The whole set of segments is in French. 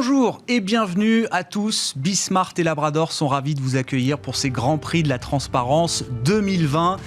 Bonjour et bienvenue à tous. Bismart et Labrador sont ravis de vous accueillir pour ces Grands Prix de la Transparence 2020.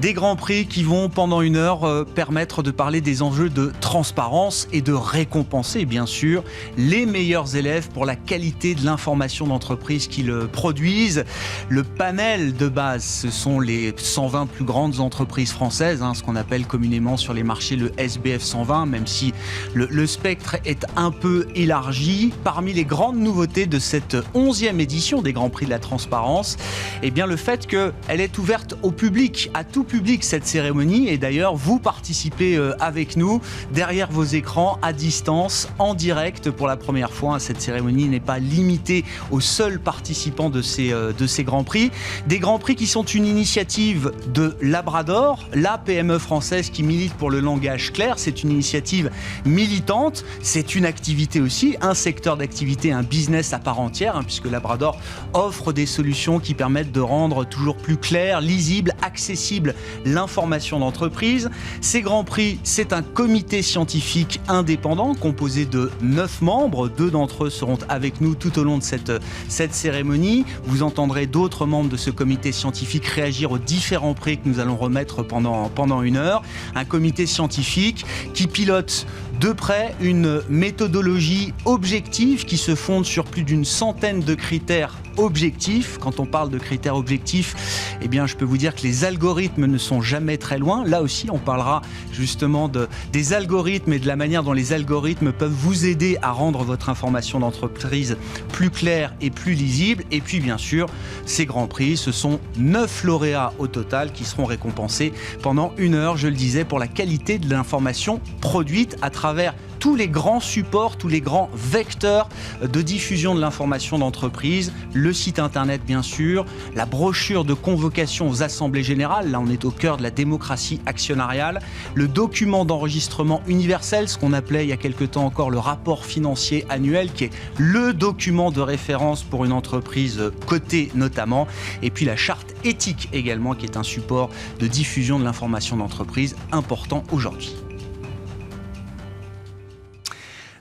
Des Grands Prix qui vont pendant une heure permettre de parler des enjeux de transparence et de récompenser bien sûr les meilleurs élèves pour la qualité de l'information d'entreprise qu'ils produisent. Le panel de base, ce sont les 120 plus grandes entreprises françaises, ce qu'on appelle communément sur les marchés le SBF 120, même si le spectre est un peu élargi. Parmi les grandes nouveautés de cette 11e édition des Grands Prix de la Transparence, eh bien le fait qu'elle est ouverte au public, à tout public cette cérémonie, et d'ailleurs vous participez avec nous derrière vos écrans à distance, en direct pour la première fois. Cette cérémonie n'est pas limitée aux seuls participants de ces Grands Prix. Des Grands Prix qui sont une initiative de Labrador, la PME française qui milite pour le langage clair. C'est une initiative militante, c'est une activité aussi, un secteur d'activité, un business à part entière, puisque Labrador offre des solutions qui permettent de rendre toujours plus clair, lisible, accessible l'information d'entreprise. Ces Grands Prix, c'est un comité scientifique indépendant composé de 9 membres. 2 d'entre eux seront avec nous tout au long de cette cérémonie. Vous entendrez d'autres membres de ce comité scientifique réagir aux différents prix que nous allons remettre pendant une heure. Un comité scientifique qui pilote de près une méthodologie objective qui se fonde sur plus d'une centaine de critères objectifs. Quand on parle de critères objectifs, eh bien, je peux vous dire que les algorithmes ne sont jamais très loin. Là aussi, on parlera justement des algorithmes et de la manière dont les algorithmes peuvent vous aider à rendre votre information d'entreprise plus claire et plus lisible. Et puis, bien sûr, ces Grands Prix, ce sont 9 lauréats au total qui seront récompensés pendant une heure, je le disais, pour la qualité de l'information produite à travers tous les grands supports, tous les grands vecteurs de diffusion de l'information d'entreprise, le site internet bien sûr, la brochure de convocation aux assemblées générales, là on est au cœur de la démocratie actionnariale, le document d'enregistrement universel, ce qu'on appelait il y a quelque temps encore le rapport financier annuel, qui est le document de référence pour une entreprise cotée notamment, et puis la charte éthique également, qui est un support de diffusion de l'information d'entreprise important aujourd'hui.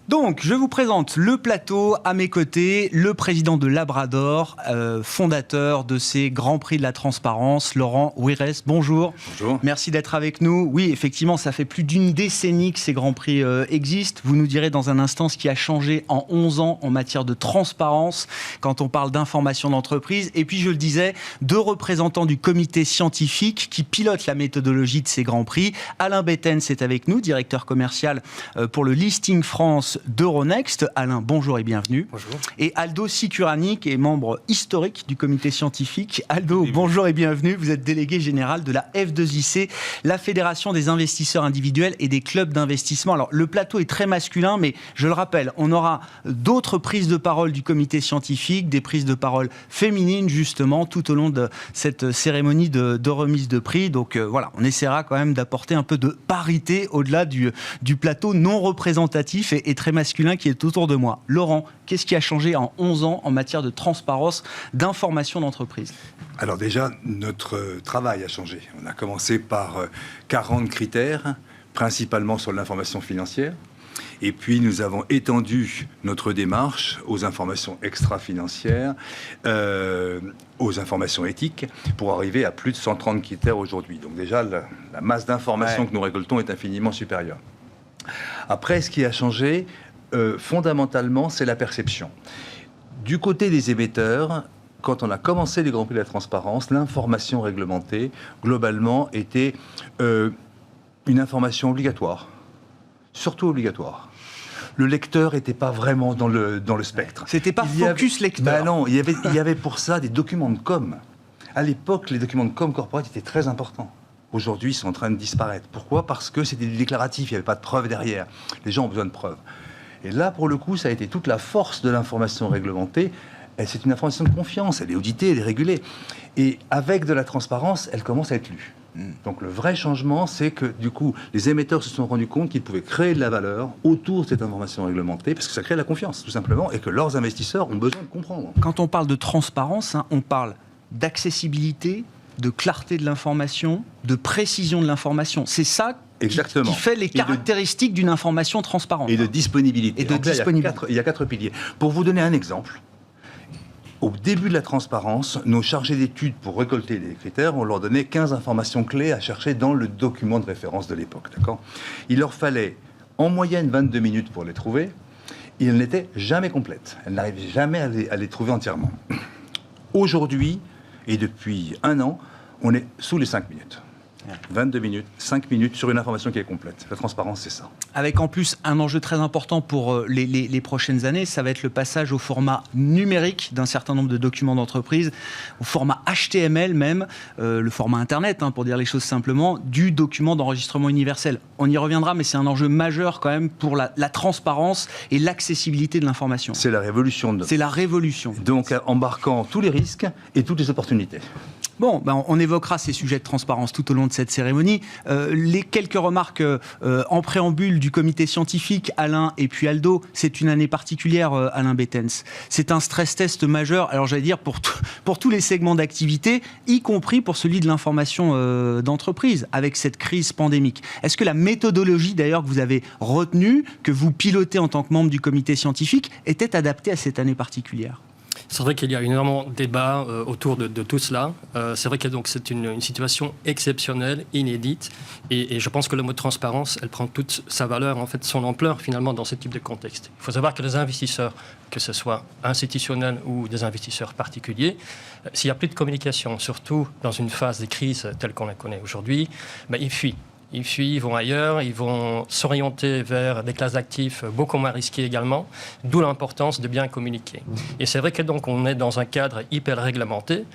Donc, je vous présente le plateau à mes côtés, le président de Labrador, fondateur de ces Grands Prix de la Transparence, Laurent Wires. Bonjour. Bonjour. Merci d'être avec nous. Oui, effectivement, ça fait plus d'une décennie que ces Grands Prix existent. Vous nous direz dans un instant ce qui a changé en 11 ans en matière de transparence quand on parle d'information d'entreprise. Et puis, je le disais, 2 représentants du comité scientifique qui pilote la méthodologie de ces Grands Prix. Alain Bettens est avec nous, directeur commercial pour le Listing France d'Euronext. Alain, bonjour et bienvenue. Bonjour. Et Aldo Sicurani, qui est membre historique du comité scientifique. Aldo, bonjour et bienvenue. Vous êtes délégué général de la F2IC, la Fédération des investisseurs individuels et des clubs d'investissement. Alors, le plateau est très masculin, mais je le rappelle, on aura d'autres prises de parole du comité scientifique, des prises de parole féminines, justement, tout au long de cette cérémonie de remise de prix. Donc, voilà, on essaiera quand même d'apporter un peu de parité au-delà du plateau non représentatif et très masculin qui est autour de moi. Laurent, qu'est-ce qui a changé en 11 ans en matière de transparence, d'information d'entreprise ? Alors déjà, notre travail a changé. On a commencé par 40 critères, principalement sur l'information financière. Et puis, nous avons étendu notre démarche aux informations extra-financières, aux informations éthiques, pour arriver à plus de 130 critères aujourd'hui. Donc déjà, la masse d'informations que nous récoltons est infiniment supérieure. Après, ce qui a changé, fondamentalement, c'est la perception. Du côté des émetteurs, quand on a commencé les Grands Prix de la Transparence, l'information réglementée, globalement, était une information obligatoire. Surtout obligatoire. Le lecteur n'était pas vraiment dans le spectre. C'était pas focus lecteur. Ben non, il y avait pour ça des documents de com. À l'époque, les documents de com corporate étaient très importants. Aujourd'hui, ils sont en train de disparaître. Pourquoi ? Parce que c'était déclaratif, il n'y avait pas de preuves derrière. Les gens ont besoin de preuves. Et là, pour le coup, ça a été toute la force de l'information réglementée. C'est une information de confiance, elle est auditée, elle est régulée. Et avec de la transparence, elle commence à être lue. Donc le vrai changement, c'est que du coup, les émetteurs se sont rendus compte qu'ils pouvaient créer de la valeur autour de cette information réglementée, parce que ça crée de la confiance, tout simplement, et que leurs investisseurs ont besoin de comprendre. Quand on parle de transparence, on parle d'accessibilité, de clarté de l'information, de précision de l'information. C'est ça Exactement. Qui fait les caractéristiques d'une information transparente. Et de disponibilité. disponibilité. Il y a 4 piliers. Pour vous donner un exemple, au début de la transparence, nos chargés d'études, pour récolter les critères, on leur donnait 15 informations clés à chercher dans le document de référence de l'époque. D'accord ? Il leur fallait en moyenne 22 minutes pour les trouver. Elles n'étaient jamais complètes. Elles n'arrivaient jamais à les trouver entièrement. Aujourd'hui, et depuis 1 an, on est sous les 5 minutes. 22 minutes, 5 minutes sur une information qui est complète. La transparence, c'est ça. Avec en plus un enjeu très important pour les prochaines années, ça va être le passage au format numérique d'un certain nombre de documents d'entreprise, au format HTML même, le format Internet, pour dire les choses simplement, du document d'enregistrement universel. On y reviendra, mais c'est un enjeu majeur quand même pour la transparence et l'accessibilité de l'information. C'est la révolution. C'est la révolution. Donc, embarquant tous les risques et toutes les opportunités. Bon, on évoquera ces sujets de transparence tout au long de cette cérémonie. Les quelques remarques en préambule du comité scientifique, Alain et puis Aldo, c'est une année particulière, Alain Bettens. C'est un stress test majeur, alors j'allais dire pour tous les segments d'activité, y compris pour celui de l'information d'entreprise, avec cette crise pandémique. Est-ce que la méthodologie d'ailleurs que vous avez retenue, que vous pilotez en tant que membre du comité scientifique, était adaptée à cette année particulière ? C'est vrai qu'il y a énormément de débats autour de tout cela. C'est vrai que donc, c'est une situation exceptionnelle, inédite. Et je pense que le mot de transparence, elle prend toute sa valeur, en fait, son ampleur finalement dans ce type de contexte. Il faut savoir que les investisseurs, que ce soit institutionnels ou des investisseurs particuliers, s'il n'y a plus de communication, surtout dans une phase de crise telle qu'on la connaît aujourd'hui, ils fuient. Ils fuient, ils vont ailleurs, ils vont s'orienter vers des classes d'actifs beaucoup moins risquées également, d'où l'importance de bien communiquer. Et c'est vrai que donc on est dans un cadre hyper réglementé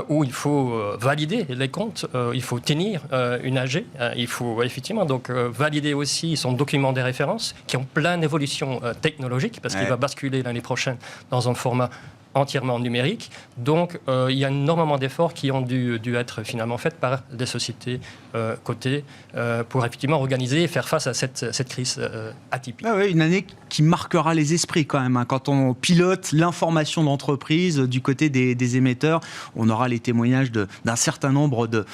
où il faut valider les comptes, il faut tenir une AG, il faut effectivement donc valider aussi son document des références qui ont plein d'évolutions technologiques parce qu'il va basculer l'année prochaine dans un format entièrement numérique. Donc, il y a énormément d'efforts qui ont dû être finalement faits par des sociétés cotées pour effectivement organiser et faire face à cette crise atypique. Ah oui, une année qui marquera les esprits quand même. Quand on pilote l'information d'entreprise du côté des émetteurs, on aura les témoignages d'un certain nombre de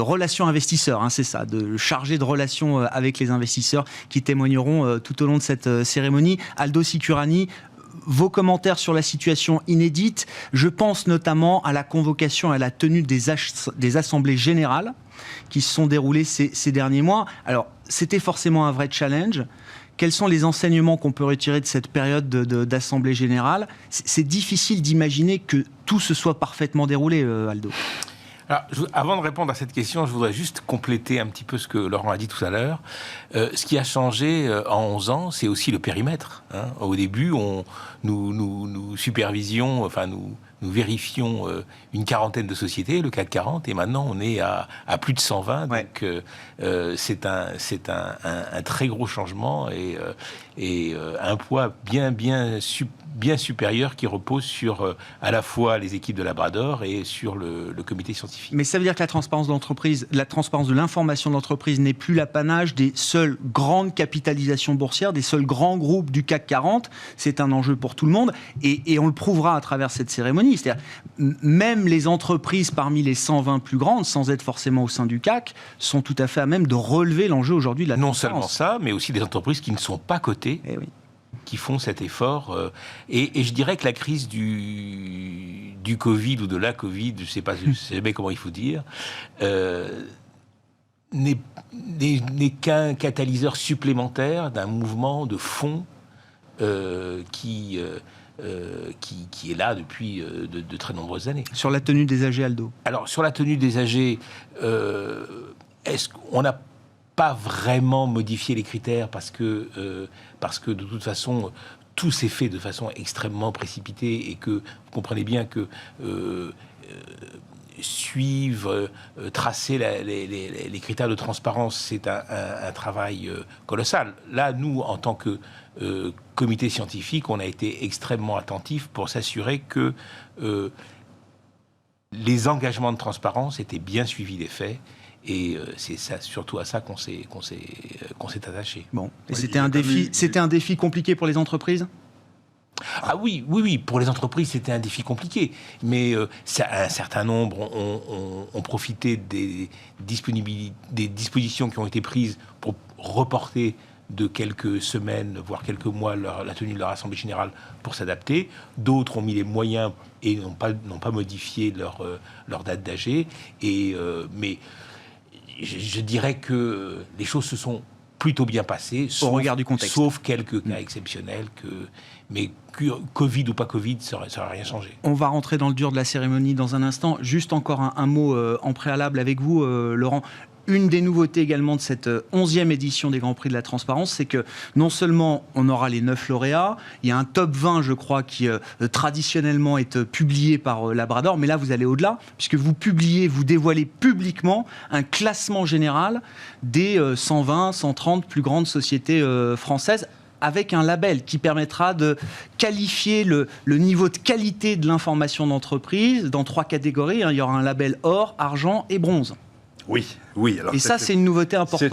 relations investisseurs, c'est ça, de chargés de relations avec les investisseurs qui témoigneront tout au long de cette cérémonie. Aldo Sicurani, vos commentaires sur la situation inédite. Je pense notamment à la convocation, à la tenue des assemblées générales qui se sont déroulées ces derniers mois. Alors, c'était forcément un vrai challenge. Quels sont les enseignements qu'on peut retirer de cette période d'assemblée générale ? C'est difficile d'imaginer que tout se soit parfaitement déroulé, Aldo. Alors, avant de répondre à cette question, je voudrais juste compléter un petit peu ce que Laurent a dit tout à l'heure. Ce qui a changé en 11 ans, c'est aussi le périmètre. Au début, nous supervisions, nous vérifions une quarantaine de sociétés, le CAC 40, et maintenant on est à plus de 120. Ouais. Donc c'est un très gros changement et un poids bien supérieur qui repose sur à la fois les équipes de Labrador et sur le comité scientifique. Mais ça veut dire que la transparence de l'entreprise, la transparence de l'information de l'entreprise n'est plus l'apanage des seules grandes capitalisations boursières, des seuls grands groupes du CAC 40. C'est un enjeu pour tout le monde et on le prouvera à travers cette cérémonie. C'est-à-dire, même les entreprises parmi les 120 plus grandes, sans être forcément au sein du CAC, sont tout à fait à même de relever l'enjeu aujourd'hui de la transparence. Non seulement ça, mais aussi des entreprises qui ne sont pas cotées. Eh oui. Qui font cet effort. Et je dirais que la crise du Covid ou de la Covid, je ne sais pas jamais comment il faut dire, n'est qu'un catalyseur supplémentaire d'un mouvement de fond qui est là depuis de très nombreuses années. Sur la tenue des AG, Aldo ? Alors, sur la tenue des AG, est-ce qu'on n'a pas vraiment modifié les critères parce que de toute façon tout s'est fait de façon extrêmement précipitée et que vous comprenez bien que tracer les critères de transparence, c'est un travail colossal. Là, nous, en tant que comité scientifique, on a été extrêmement attentifs pour s'assurer que les engagements de transparence étaient bien suivis des faits. Et c'est surtout à ça qu'on s'est attaché. Bon, et c'était un défi compliqué pour les entreprises ? Ah oui, pour les entreprises, c'était un défi compliqué. Mais un certain nombre ont profité des dispositions qui ont été prises pour reporter de quelques semaines, voire quelques mois, la tenue de leur assemblée générale pour s'adapter. D'autres ont mis les moyens et n'ont pas modifié leur date d'AG. Mais je dirais que les choses se sont plutôt bien passées, au regard du contexte. Sauf quelques cas exceptionnels. Mais Covid ou pas Covid, ça n'aurait rien changé. On va rentrer dans le dur de la cérémonie dans un instant. Juste encore un mot en préalable avec vous, Laurent. Une des nouveautés également de cette 11e édition des Grands Prix de la Transparence, c'est que non seulement on aura les 9 lauréats, il y a un top 20, je crois, qui traditionnellement est publié par Labrador, mais là vous allez au-delà, puisque vous dévoilez publiquement un classement général des 120, 130 plus grandes sociétés françaises, avec un label qui permettra de qualifier le niveau de qualité de l'information d'entreprise dans 3 catégories. Il y aura un label or, argent et bronze. Oui. Alors, et ça, c'est une nouveauté importante.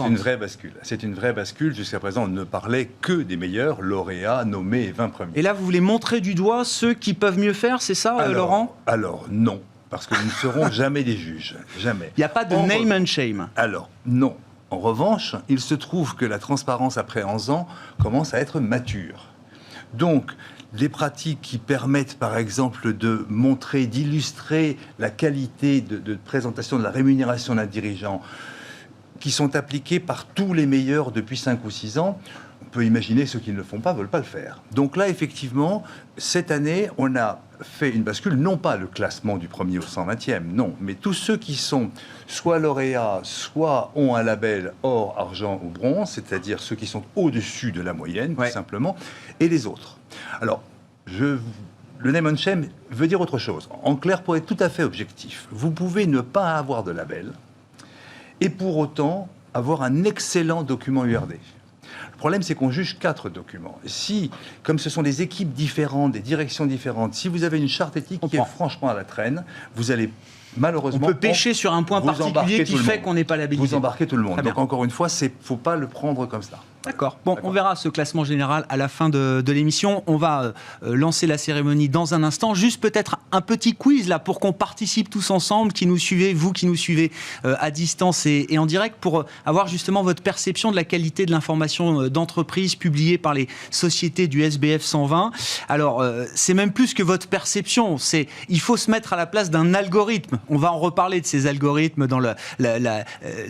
C'est une vraie bascule. Jusqu'à présent, on ne parlait que des meilleurs lauréats nommés et 20 premiers. Et là, vous voulez montrer du doigt ceux qui peuvent mieux faire, c'est ça, Laurent ? Alors, non. Parce que nous ne serons jamais des juges. Jamais. Il n'y a pas de name and shame. Alors, non. En revanche, il se trouve que la transparence, après 11 ans, commence à être mature. Donc, des pratiques qui permettent, par exemple, de montrer, d'illustrer la qualité de présentation de la rémunération d'un dirigeant, qui sont appliquées par tous les meilleurs depuis 5 ou 6 ans, on peut imaginer ceux qui ne le font pas ne veulent pas le faire. Donc là, effectivement, cette année, on a fait une bascule, non pas le classement du 1er au 120e, non, mais tous ceux qui sont soit lauréats, soit ont un label or, argent ou bronze, c'est-à-dire ceux qui sont au-dessus de la moyenne, tout simplement, et les autres. Alors, le name and shame veut dire autre chose. En clair, pour être tout à fait objectif, vous pouvez ne pas avoir de label et pour autant avoir un excellent document URD. Le problème, c'est qu'on juge 4 documents. Si, comme ce sont des équipes différentes, des directions différentes, si vous avez une charte éthique qui est franchement à la traîne, vous allez malheureusement... On peut pêcher sur un point particulier qui fait qu'on n'est pas l'habilité. Vous embarquez tout le monde. Donc encore une fois, il ne faut pas le prendre comme ça. D'accord. Bon, on verra ce classement général à la fin de l'émission. On va lancer la cérémonie dans un instant. Juste peut-être un petit quiz là pour qu'on participe tous ensemble, qui nous suivez, vous qui nous suivez à distance et en direct, pour avoir justement votre perception de la qualité de l'information d'entreprise publiée par les sociétés du SBF 120. Alors, c'est même plus que votre perception. Il faut se mettre à la place d'un algorithme. On va en reparler de ces algorithmes dans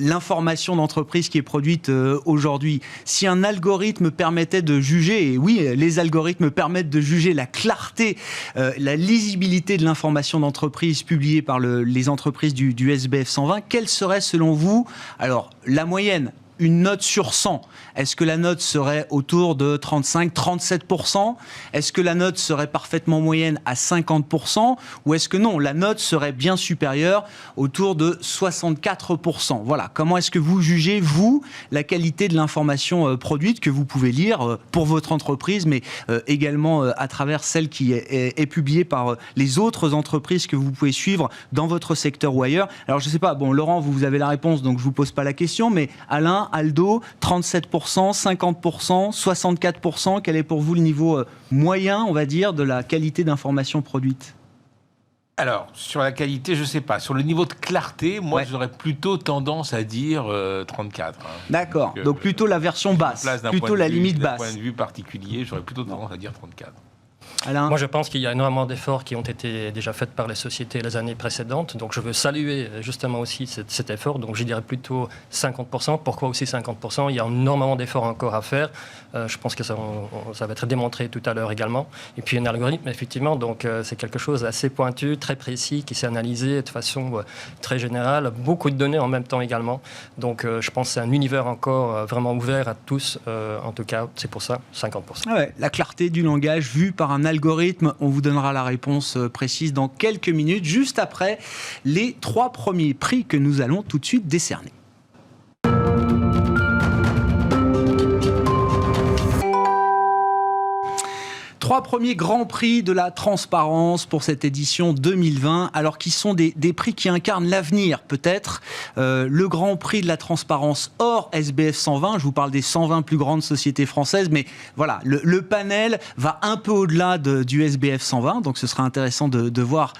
l'information d'entreprise qui est produite aujourd'hui. Si un algorithme permettait de juger, et oui, les algorithmes permettent de juger la clarté, la lisibilité de l'information d'entreprise publiée par les entreprises du SBF 120, quelle serait selon vous, alors, la moyenne ? Une note sur 100, est-ce que la note serait autour de 35-37%? Est-ce que la note serait parfaitement moyenne à 50%? Ou est-ce que non, la note serait bien supérieure, autour de 64%? Voilà, comment est-ce que vous jugez, vous, la qualité de l'information produite que vous pouvez lire pour votre entreprise, mais également à travers celle qui est publiée par les autres entreprises que vous pouvez suivre dans votre secteur ou ailleurs? Alors, je ne sais pas, bon, Laurent, vous avez la réponse, donc je ne vous pose pas la question, mais Alain, Aldo, 37%, 50%, 64%, quel est pour vous le niveau moyen, on va dire, de la qualité d'information produite? Alors, sur la qualité, je ne sais pas. Sur le niveau de clarté, moi, j'aurais plutôt tendance à dire 34. Hein. D'accord, donc plutôt la version basse, plutôt la limite basse. D'un point de vue particulier, j'aurais plutôt tendance à dire 34. Alain ? Moi, je pense qu'il y a énormément d'efforts qui ont été déjà faits par les sociétés les années précédentes. Donc, je veux saluer justement aussi cet effort. Donc, je dirais plutôt 50%. Pourquoi aussi 50%? Il y a énormément d'efforts encore à faire. Je pense que ça va être démontré tout à l'heure également. Et puis, un algorithme, effectivement, donc c'est quelque chose d'assez pointu, très précis, qui s'est analysé de façon très générale. Beaucoup de données en même temps également. Donc, je pense que c'est un univers encore vraiment ouvert à tous. En tout cas, c'est pour ça, 50%. Ah ouais, la clarté du langage vue par un algorithme, on vous donnera la réponse précise dans quelques minutes, juste après les 3 premiers prix que nous allons tout de suite décerner. 3 premiers grands prix de la transparence pour cette édition 2020, alors qui sont des prix qui incarnent l'avenir, peut-être. Le grand prix de la transparence hors SBF 120, je vous parle des 120 plus grandes sociétés françaises, mais voilà, le panel va un peu au-delà du SBF 120, donc ce sera intéressant de voir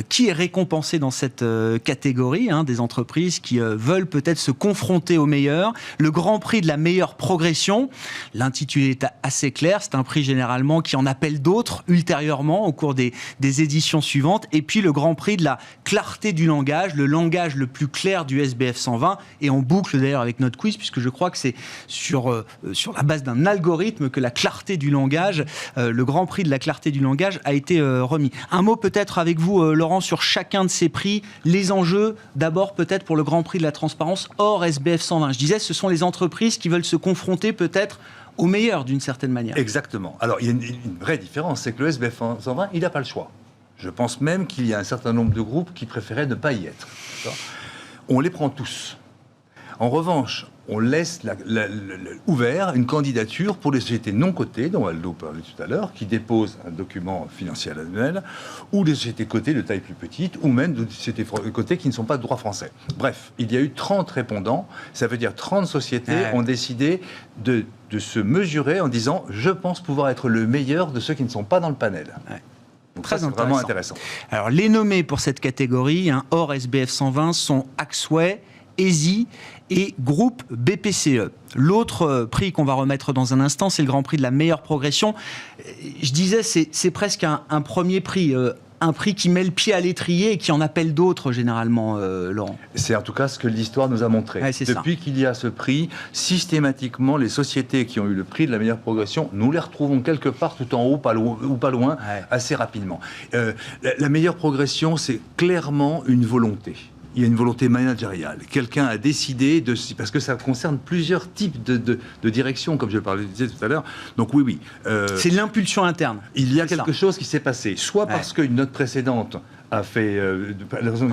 qui est récompensé dans cette catégorie, des entreprises qui veulent peut-être se confronter aux meilleurs. Le grand prix de la meilleure progression, l'intitulé est assez clair, c'est un prix généralement qui en appelle d'autres ultérieurement au cours des éditions suivantes. Et puis le grand prix de la clarté du langage, le langage le plus clair du SBF 120. Et on boucle d'ailleurs avec notre quiz, puisque je crois que c'est sur la base d'un algorithme que la clarté du langage, le grand prix de la clarté du langage a été remis. Un mot peut-être avec vous, Laurent, sur chacun de ces prix, les enjeux, d'abord peut-être pour le grand prix de la transparence hors SBF 120. Je disais, ce sont les entreprises qui veulent se confronter peut-être au meilleur d'une certaine manière. Exactement. Alors, il y a une vraie différence, c'est que le SBF 120, il n'a pas le choix. Je pense même qu'il y a un certain nombre de groupes qui préféraient ne pas y être. On les prend tous. En revanche, on laisse ouvert une candidature pour les sociétés non cotées, dont Aldo parlait tout à l'heure, qui déposent un document financier annuel, ou des sociétés cotées de taille plus petite, ou même des sociétés cotées qui ne sont pas de droit français. Bref, il y a eu 30 répondants, ça veut dire 30 sociétés ont décidé de se mesurer en disant « je pense pouvoir être le meilleur de ceux qui ne sont pas dans le panel ». Donc très ça, c'est vraiment intéressant. Alors, les nommés pour cette catégorie, hors SBF 120, sont Axway, ESI et groupe BPCE. L'autre prix qu'on va remettre dans un instant, c'est le grand prix de la meilleure progression. Je disais, c'est presque un premier prix, un prix qui met le pied à l'étrier et qui en appelle d'autres généralement, Laurent. C'est en tout cas ce que l'histoire nous a montré. Depuis qu'il y a ce prix, systématiquement, les sociétés qui ont eu le prix de la meilleure progression, nous les retrouvons quelque part tout en haut ou pas loin, assez rapidement. La meilleure progression, c'est clairement une volonté. Il y a une volonté managériale. Quelqu'un a décidé parce que ça concerne plusieurs types de directions, comme je le disais tout à l'heure. Donc oui. C'est l'impulsion interne. Il y a quelque chose qui s'est passé, soit parce qu'une note précédente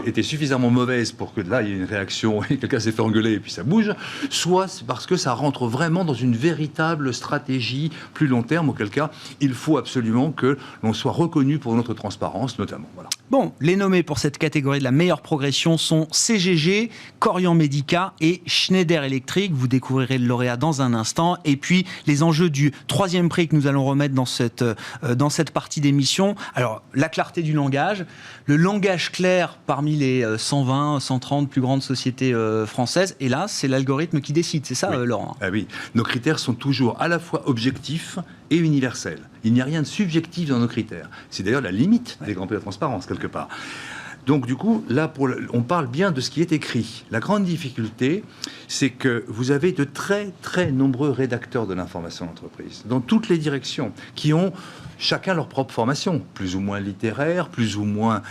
était suffisamment mauvaise pour que là il y ait une réaction et quelqu'un s'est fait engueuler et puis ça bouge, soit c'est parce que ça rentre vraiment dans une véritable stratégie plus long terme, auquel cas il faut absolument que l'on soit reconnu pour notre transparence notamment. Voilà. Bon, les nommés pour cette catégorie de la meilleure progression sont CGG, Corian Medica et Schneider Electric. Vous découvrirez le lauréat dans un instant. Et puis, les enjeux du troisième prix que nous allons remettre dans cette partie d'émission. Alors, la clarté du langage, le langage clair parmi les 120, 130 plus grandes sociétés françaises. Et là, c'est l'algorithme qui décide. C'est ça, Laurent ? Ah oui. Nos critères sont toujours à la fois objectifs et universels. Il n'y a rien de subjectif dans nos critères. C'est d'ailleurs la limite des grands prix de transparence, quelque part. Donc, du coup, là, on parle bien de ce qui est écrit. La grande difficulté, c'est que vous avez de très, très nombreux rédacteurs de l'information d'entreprise, dans toutes les directions, qui ont chacun leur propre formation, plus ou moins littéraire, plus ou moins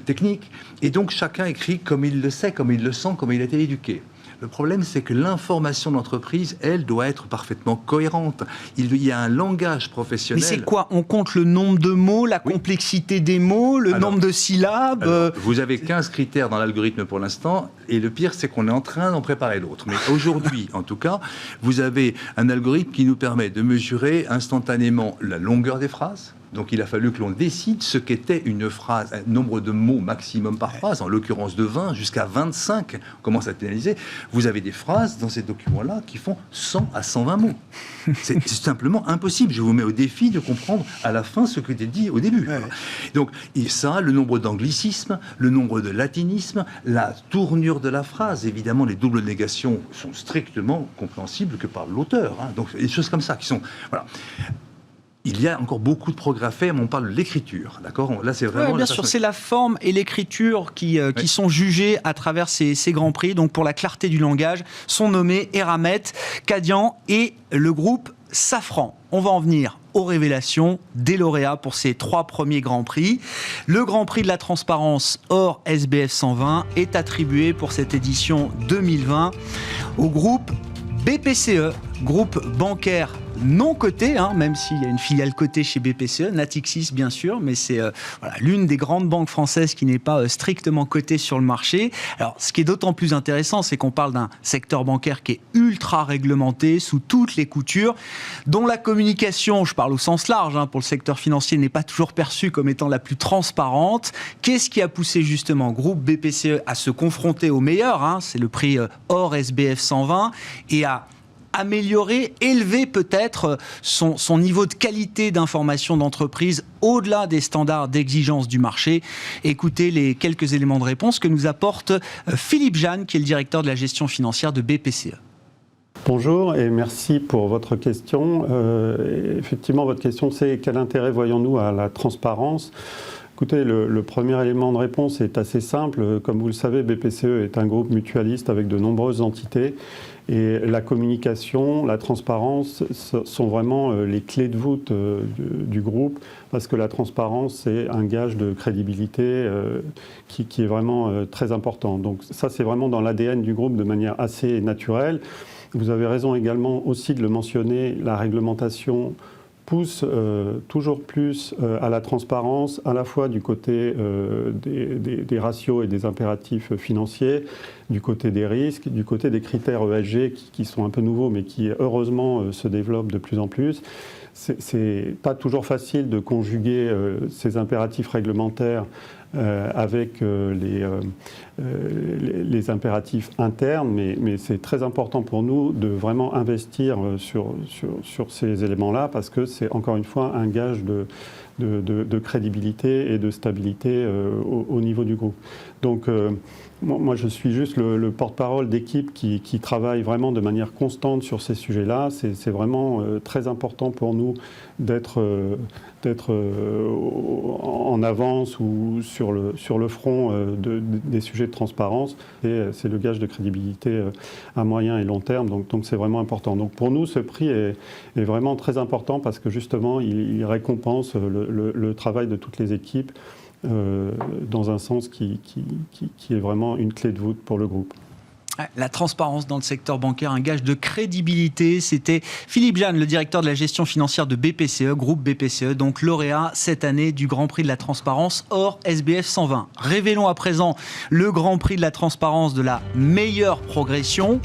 technique. Et donc, chacun écrit comme il le sait, comme il le sent, comme il a été éduqué. Le problème, c'est que l'information d'entreprise, elle, doit être parfaitement cohérente. Il y a un langage professionnel. Mais c'est quoi ? On compte le nombre de mots, la complexité des mots, le nombre de syllabes Vous avez 15 critères dans l'algorithme pour l'instant, et le pire, c'est qu'on est en train d'en préparer d'autres. Mais aujourd'hui, en tout cas, vous avez un algorithme qui nous permet de mesurer instantanément la longueur des phrases. Donc il a fallu que l'on décide ce qu'était une phrase, un nombre de mots maximum par phrase, en l'occurrence de 20 jusqu'à 25, on commence à pénaliser. Vous avez des phrases dans ces documents-là qui font 100 à 120 mots. C'est simplement impossible. Je vous mets au défi de comprendre à la fin ce que tu as dit au début. Donc et ça, le nombre d'anglicismes, le nombre de latinismes, la tournure de la phrase, évidemment les doubles négations sont strictement compréhensibles que par l'auteur. Donc des choses comme ça qui sont... Voilà. Il y a encore beaucoup de progrès à faire, mais on parle de l'écriture, d'accord ? Là, c'est vraiment... bien sûr, c'est la forme et l'écriture qui sont jugées à travers ces grands prix. Donc, pour la clarté du langage, sont nommés Eramet, Cadian et le groupe Safran. On va en venir aux révélations des lauréats pour ces 3 premiers grands prix. Le grand prix de la transparence hors SBF 120 est attribué pour cette édition 2020 au groupe BPCE. groupe bancaire non coté, même s'il y a une filiale cotée chez BPCE, Natixis bien sûr, mais c'est l'une des grandes banques françaises qui n'est pas strictement cotée sur le marché. Alors, ce qui est d'autant plus intéressant, c'est qu'on parle d'un secteur bancaire qui est ultra réglementé, sous toutes les coutures, dont la communication, je parle au sens large, pour le secteur financier, n'est pas toujours perçue comme étant la plus transparente. Qu'est-ce qui a poussé justement groupe BPCE à se confronter au meilleur, c'est le prix hors SBF 120, et à améliorer, élever peut-être son niveau de qualité d'information d'entreprise au-delà des standards d'exigence du marché. Écoutez les quelques éléments de réponse que nous apporte Philippe Jeanne, qui est le directeur de la gestion financière de BPCE. Bonjour et merci pour votre question. Effectivement, votre question, c'est quel intérêt voyons-nous à la transparence ? Écoutez, le premier élément de réponse est assez simple. Comme vous le savez, BPCE est un groupe mutualiste avec de nombreuses entités. Et la communication, la transparence sont vraiment les clés de voûte du groupe, parce que la transparence, c'est un gage de crédibilité qui est vraiment très important. Donc ça, c'est vraiment dans l'ADN du groupe de manière assez naturelle. Vous avez raison également aussi de le mentionner, la réglementation pousse toujours plus à la transparence, à la fois du côté des ratios et des impératifs financiers, du côté des risques, du côté des critères ESG qui sont un peu nouveaux, mais qui heureusement se développent de plus en plus. C'est pas toujours facile de conjuguer ces impératifs réglementaires avec les impératifs internes, mais c'est très important pour nous de vraiment investir sur ces éléments-là, parce que c'est encore une fois un gage de crédibilité et de stabilité au niveau du groupe. Donc moi je suis juste le porte-parole d'équipe qui travaille vraiment de manière constante sur ces sujets-là. C'est vraiment très important pour nous d'être en avance ou sur le front des sujets de transparence. Et c'est le gage de crédibilité à moyen et long terme, donc c'est vraiment important. Donc pour nous, ce prix est vraiment très important, parce que justement, il récompense le travail de toutes les équipes dans un sens qui est vraiment une clé de voûte pour le groupe. La transparence dans le secteur bancaire, un gage de crédibilité. C'était Philippe Jeanne, le directeur de la gestion financière de BPCE, groupe BPCE, donc lauréat cette année du Grand Prix de la transparence hors SBF 120. Révélons à présent le Grand Prix de la transparence de la meilleure progression.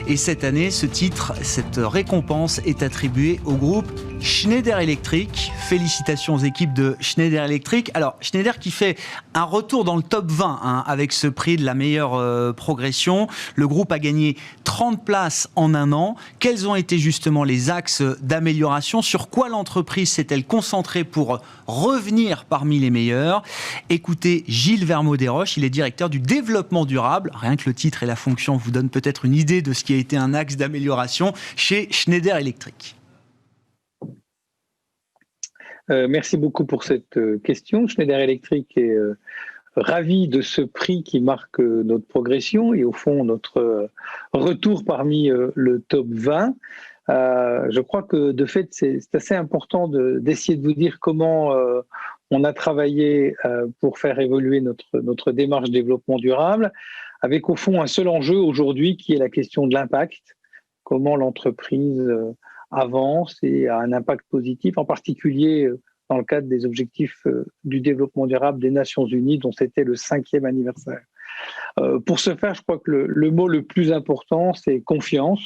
Et cette année, ce titre, cette récompense est attribuée au groupe Schneider Electric. Félicitations aux équipes de Schneider Electric. Alors, Schneider qui fait un retour dans le top 20 avec ce prix de la meilleure progression. Le groupe a gagné 30 places en un an. Quels ont été justement les axes d'amélioration ? Sur quoi l'entreprise s'est-elle concentrée pour revenir parmi les meilleurs ? Écoutez Gilles Vermeau-Desroches, il est directeur du développement durable. Rien que le titre et la fonction vous donnent peut-être une idée de ce qui a été un axe d'amélioration chez Schneider Electric. Merci beaucoup pour cette question. Schneider Electric est ravi de ce prix qui marque notre progression et au fond notre retour parmi le top 20. Je crois que de fait c'est assez important d'essayer de vous dire comment on a travaillé pour faire évoluer notre démarche développement durable, avec au fond un seul enjeu aujourd'hui qui est la question de l'impact, comment l'entreprise avance et a un impact positif, en particulier dans le cadre des objectifs du développement durable des Nations Unies, dont c'était le 5e anniversaire. Pour ce faire, je crois que le mot le plus important, c'est confiance,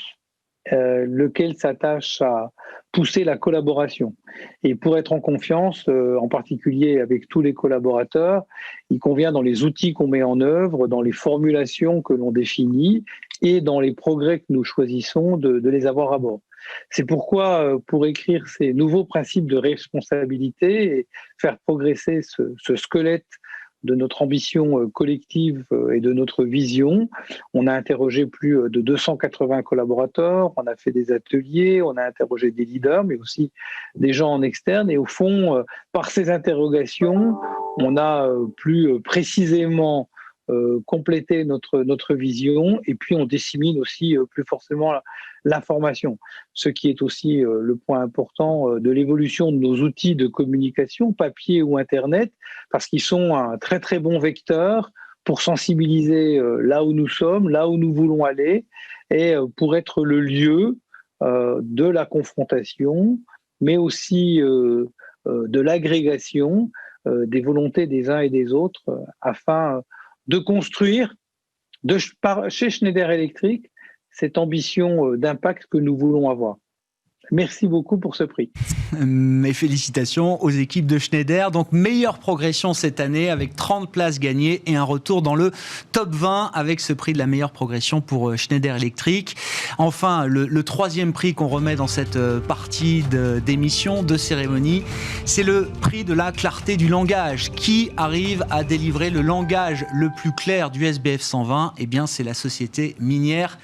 lequel s'attache à pousser la collaboration. Et pour être en confiance, en particulier avec tous les collaborateurs, il convient dans les outils qu'on met en œuvre, dans les formulations que l'on définit et dans les progrès que nous choisissons de les avoir à bord. C'est pourquoi, pour écrire ces nouveaux principes de responsabilité et faire progresser ce squelette de notre ambition collective et de notre vision, on a interrogé plus de 280 collaborateurs, on a fait des ateliers, on a interrogé des leaders, mais aussi des gens en externe. Et au fond, par ces interrogations, on a plus précisément compléter notre vision, et puis on dissémine aussi plus forcément l'information, ce qui est aussi le point important de l'évolution de nos outils de communication, papier ou Internet, parce qu'ils sont un très très bon vecteur pour sensibiliser là où nous sommes, là où nous voulons aller, et pour être le lieu de la confrontation, mais aussi de l'agrégation des volontés des uns et des autres afin de construire chez Schneider Electric cette ambition d'impact que nous voulons avoir. Merci beaucoup pour ce prix. Mes félicitations aux équipes de Schneider. Donc, meilleure progression cette année avec 30 places gagnées et un retour dans le top 20 avec ce prix de la meilleure progression pour Schneider Electric. Enfin, le troisième prix qu'on remet dans cette partie d'émission, de cérémonie, c'est le prix de la clarté du langage. Qui arrive à délivrer le langage le plus clair du SBF 120 ? Eh bien, c'est la société minière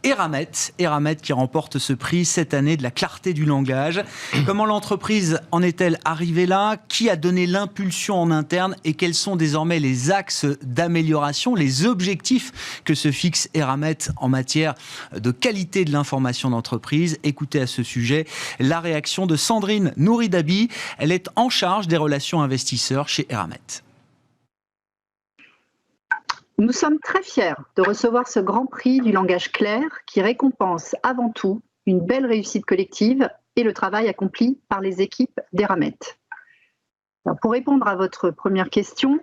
Eramet qui remporte ce prix cette année de la clarté du langage. Comment l'entreprise en est-elle arrivée là ? Qui a donné l'impulsion en interne et quels sont désormais les axes d'amélioration, les objectifs que se fixe Eramet en matière de qualité de l'information d'entreprise ? Écoutez à ce sujet la réaction de Sandrine Nouridabi. Elle est en charge des relations investisseurs chez Eramet. Nous sommes très fiers de recevoir ce grand prix du langage clair qui récompense avant tout une belle réussite collective et le travail accompli par les équipes d'Eramet. Pour répondre à votre première question,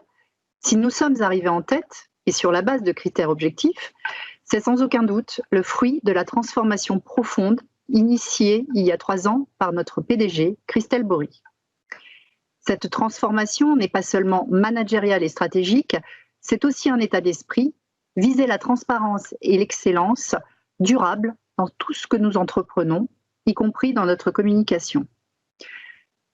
si nous sommes arrivés en tête et sur la base de critères objectifs, c'est sans aucun doute le fruit de la transformation profonde initiée il y a 3 ans par notre PDG, Christelle Bory. Cette transformation n'est pas seulement managériale et stratégique, c'est aussi un état d'esprit, viser la transparence et l'excellence durable dans tout ce que nous entreprenons, y compris dans notre communication.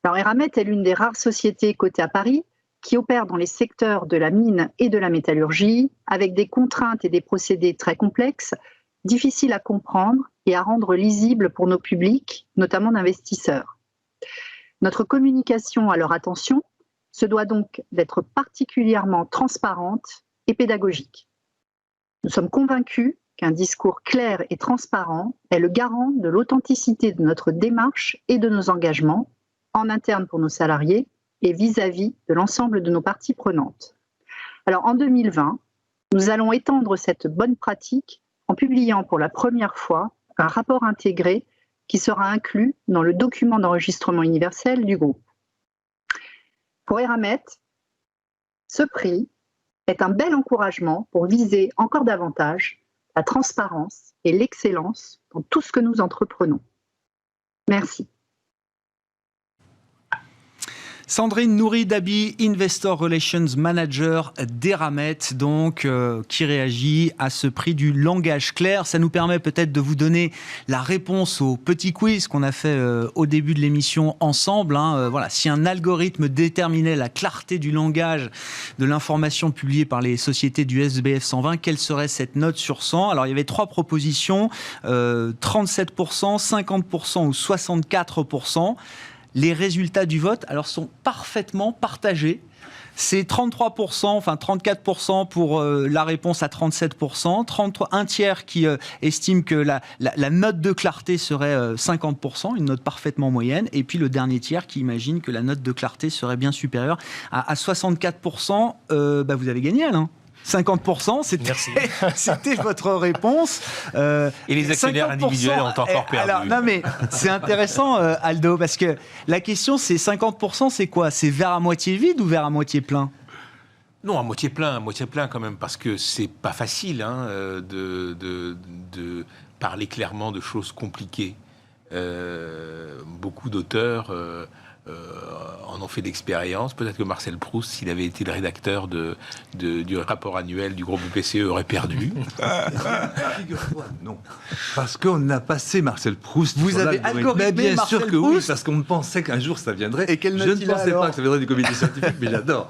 Alors, Eramet est l'une des rares sociétés cotées à Paris qui opère dans les secteurs de la mine et de la métallurgie, avec des contraintes et des procédés très complexes, difficiles à comprendre et à rendre lisibles pour nos publics, notamment d'investisseurs. Notre communication à leur attention se doit donc d'être particulièrement transparente et pédagogique. Nous sommes convaincus qu'un discours clair et transparent est le garant de l'authenticité de notre démarche et de nos engagements, en interne pour nos salariés et vis-à-vis de l'ensemble de nos parties prenantes. Alors en 2020, nous allons étendre cette bonne pratique en publiant pour la première fois un rapport intégré qui sera inclus dans le document d'enregistrement universel du groupe. Pour Eramet, ce prix est un bel encouragement pour viser encore davantage la transparence et l'excellence dans tout ce que nous entreprenons. Merci. Sandrine Nouridabi, Investor Relations Manager d'Eramet, donc, qui réagit à ce prix du langage clair. Ça nous permet peut-être de vous donner la réponse au petit quiz qu'on a fait au début de l'émission ensemble. Voilà, si un algorithme déterminait la clarté du langage de l'information publiée par les sociétés du SBF 120, quelle serait cette note sur 100 ? Alors, il y avait 3 propositions, 37%, 50% ou 64%. Les résultats du vote sont parfaitement partagés. C'est 33%, enfin 34% pour la réponse à 37%, un tiers qui estime que la note de clarté serait 50%, une note parfaitement moyenne, et puis le dernier tiers qui imagine que la note de clarté serait bien supérieure à 64%. Vous avez gagné, Alain. 50%, c'était votre réponse. Et les actionnaires individuels ont encore perdu. Alors, non mais c'est intéressant, Aldo, parce que la question c'est 50%, c'est quoi ? C'est verre à moitié vide ou verre à moitié plein ? Non, à moitié plein quand même, parce que c'est pas facile de parler clairement de choses compliquées. Beaucoup d'auteurs en ont fait d'expérience. Peut-être que Marcel Proust, s'il avait été le rédacteur du rapport annuel du groupe BPCE, aurait perdu. Figure-toi, non. Parce qu'on a passé Marcel Proust. Vous avez algorithmé bien Marcel sûr que Proust. Oui, parce qu'on pensait qu'un jour ça viendrait. Et quelle note je ne pensais pas que ça viendrait du comité scientifique, mais j'adore.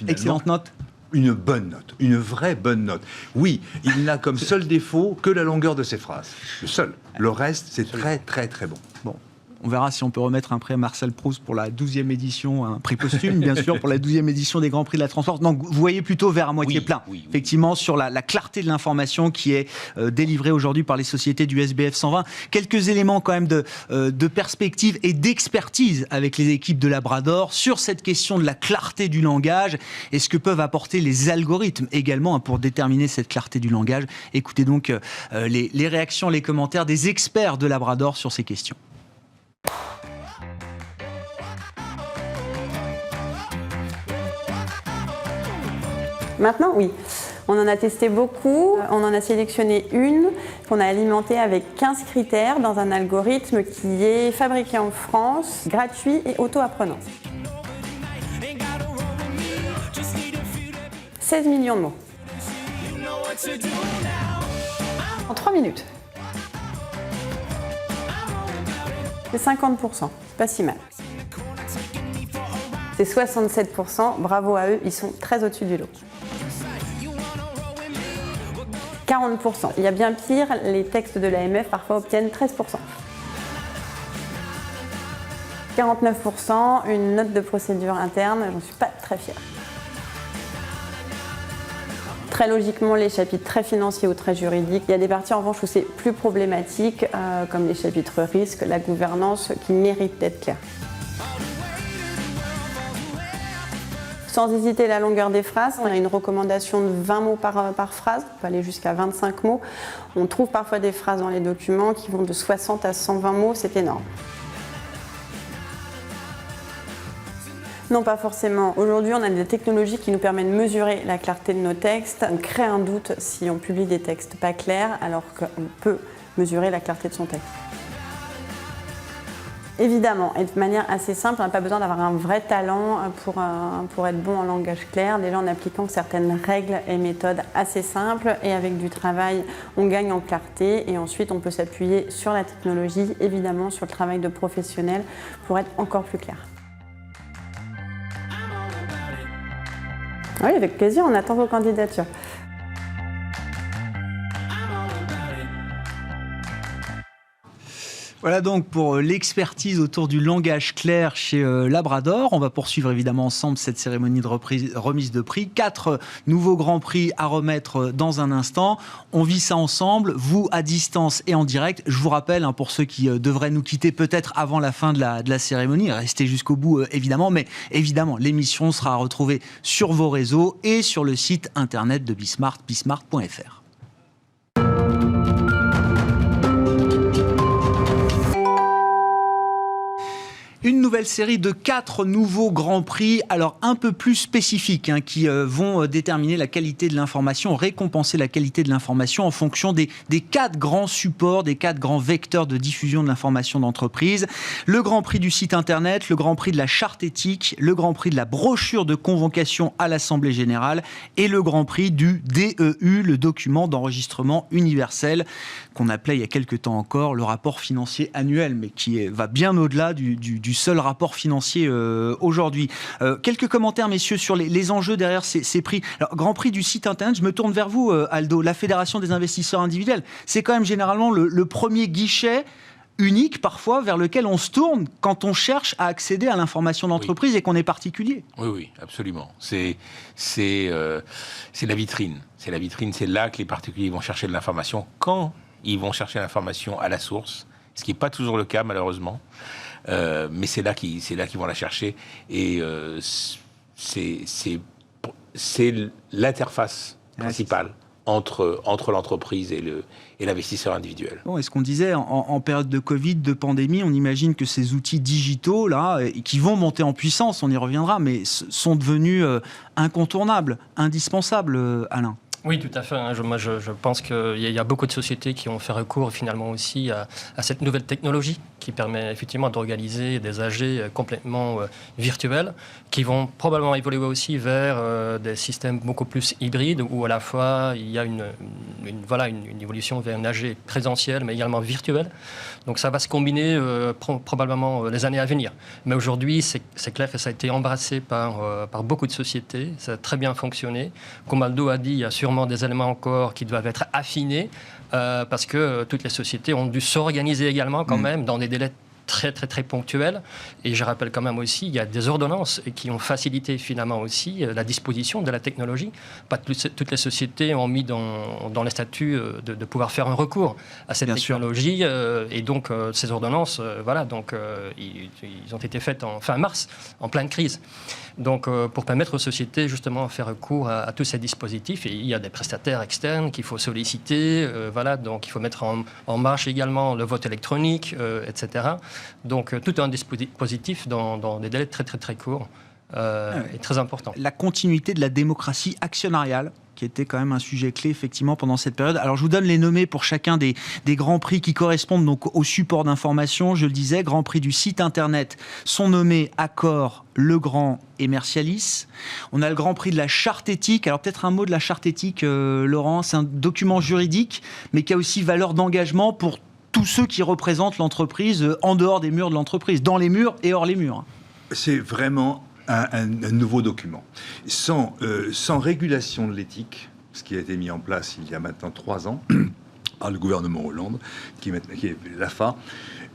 Excellente note. Une bonne note, une vraie bonne note. Oui, il n'a comme seul défaut que la longueur de ses phrases. Le seul. Le reste, c'est très, très, très bon. Bon. On verra si on peut remettre un prix à Marcel Proust pour la 12e édition, un prix posthume, bien sûr, pour la 12e édition des Grands Prix de la Transparence. Donc, vous voyez plutôt vers à moitié plein, effectivement, sur la clarté de l'information qui est délivrée aujourd'hui par les sociétés du SBF 120. Quelques éléments quand même de perspective et d'expertise avec les équipes de Labrador sur cette question de la clarté du langage et ce que peuvent apporter les algorithmes également pour déterminer cette clarté du langage. Écoutez donc les réactions, les commentaires des experts de Labrador sur ces questions. Maintenant, oui. On en a testé beaucoup, on en a sélectionné une qu'on a alimentée avec 15 critères dans un algorithme qui est fabriqué en France, gratuit et auto-apprenant. 16 millions de mots. En 3 minutes. C'est 50%, pas si mal. C'est 67%, bravo à eux, ils sont très au-dessus du lot. 40%. Il y a bien pire, les textes de l'AMF parfois obtiennent 13%. 49%, une note de procédure interne, j'en suis pas très fière. Très logiquement, les chapitres très financiers ou très juridiques. Il y a des parties en revanche où c'est plus problématique, comme les chapitres risques, la gouvernance, qui méritent d'être clairs. Sans hésiter, la longueur des phrases. On a une recommandation de 20 mots par phrase. On peut aller jusqu'à 25 mots. On trouve parfois des phrases dans les documents qui vont de 60 à 120 mots. C'est énorme. Non, pas forcément. Aujourd'hui, on a des technologies qui nous permettent de mesurer la clarté de nos textes. On crée un doute si on publie des textes pas clairs, alors qu'on peut mesurer la clarté de son texte. Évidemment, et de manière assez simple, on n'a pas besoin d'avoir un vrai talent pour être bon en langage clair. Déjà en appliquant certaines règles et méthodes assez simples, et avec du travail, on gagne en clarté. Et ensuite, on peut s'appuyer sur la technologie, évidemment sur le travail de professionnels, pour être encore plus clair. Oui, avec plaisir, on attend vos candidatures. Voilà donc pour l'expertise autour du langage clair chez Labrador. On va poursuivre évidemment ensemble cette cérémonie de remise de prix. 4 nouveaux grands prix à remettre dans un instant. On vit ça ensemble, vous à distance et en direct. Je vous rappelle, pour ceux qui devraient nous quitter peut-être avant la fin de la cérémonie, restez jusqu'au bout évidemment, mais évidemment l'émission sera retrouvée sur vos réseaux et sur le site internet de Bismart, bismart.fr. Une nouvelle série de 4 nouveaux grands prix, alors un peu plus spécifiques, qui vont déterminer la qualité de l'information, récompenser la qualité de l'information en fonction des 4 grands supports, des 4 grands vecteurs de diffusion de l'information d'entreprise. Le grand prix du site internet, le grand prix de la charte éthique, le grand prix de la brochure de convocation à l'Assemblée générale et le grand prix du DEU, le document d'enregistrement universel, qu'on appelait il y a quelques temps encore le rapport financier annuel, mais qui va bien au-delà du seul rapport financier aujourd'hui. Quelques commentaires, messieurs, sur les enjeux derrière ces prix. Alors, Grand Prix du site internet, je me tourne vers vous, Aldo. La Fédération des investisseurs individuels, c'est quand même généralement le premier guichet unique, parfois, vers lequel on se tourne quand on cherche à accéder à l'information d'entreprise et qu'on est particulier. Oui, absolument. C'est la vitrine. C'est la vitrine, c'est là que les particuliers vont chercher de l'information quand ils vont chercher l'information à la source, ce qui n'est pas toujours le cas, malheureusement. Mais c'est là qu'ils vont la chercher, et c'est l'interface principale entre l'entreprise et l'investisseur individuel. Bon, et ce qu'on disait, en période de Covid, de pandémie, on imagine que ces outils digitaux, là, qui vont monter en puissance, on y reviendra, mais sont devenus incontournables, indispensables, Alain. Oui, tout à fait. Moi, je pense qu'il y a beaucoup de sociétés qui ont fait recours finalement aussi à cette nouvelle technologie qui permet effectivement d'organiser des AG complètement virtuels, qui vont probablement évoluer aussi vers des systèmes beaucoup plus hybrides, où à la fois il y a une évolution vers une AG présentielle, mais également virtuelle. Donc ça va se combiner probablement les années à venir. Mais aujourd'hui, c'est clair que ça a été embrassé par beaucoup de sociétés. Ça a très bien fonctionné. Comme Aldo a dit, il y a sûrement des éléments encore qui doivent être affinés parce que toutes les sociétés ont dû s'organiser également quand même dans des délais très très très ponctuelles. Et je rappelle quand même aussi, il y a des ordonnances qui ont facilité finalement aussi la disposition de la technologie. Pas toutes les sociétés ont mis dans les statuts de pouvoir faire un recours à cette technologie. Et donc ces ordonnances, ils ont été faites en fin mars, en pleine crise. Donc pour permettre aux sociétés justement de faire recours à tous ces dispositifs, et il y a des prestataires externes qu'il faut solliciter, donc il faut mettre en marche également le vote électronique, etc. Donc tout un dispositif dans des délais très très très courts est très important. La continuité de la démocratie actionnariale, qui était quand même un sujet clé effectivement pendant cette période. Alors je vous donne les nommés pour chacun des grands prix qui correspondent donc au support d'information. Je le disais, Grand Prix du site internet sont nommés Accor, Legrand et Mercialis. On a le Grand Prix de la charte éthique. Alors peut-être un mot de la charte éthique, Laurent. C'est un document juridique, mais qui a aussi valeur d'engagement pour tous ceux qui représentent l'entreprise en dehors des murs de l'entreprise, dans les murs et hors les murs. C'est vraiment un nouveau document. Sans régulation de l'éthique, ce qui a été mis en place il y a maintenant 3 ans par le gouvernement Hollande, qui est l'AFA,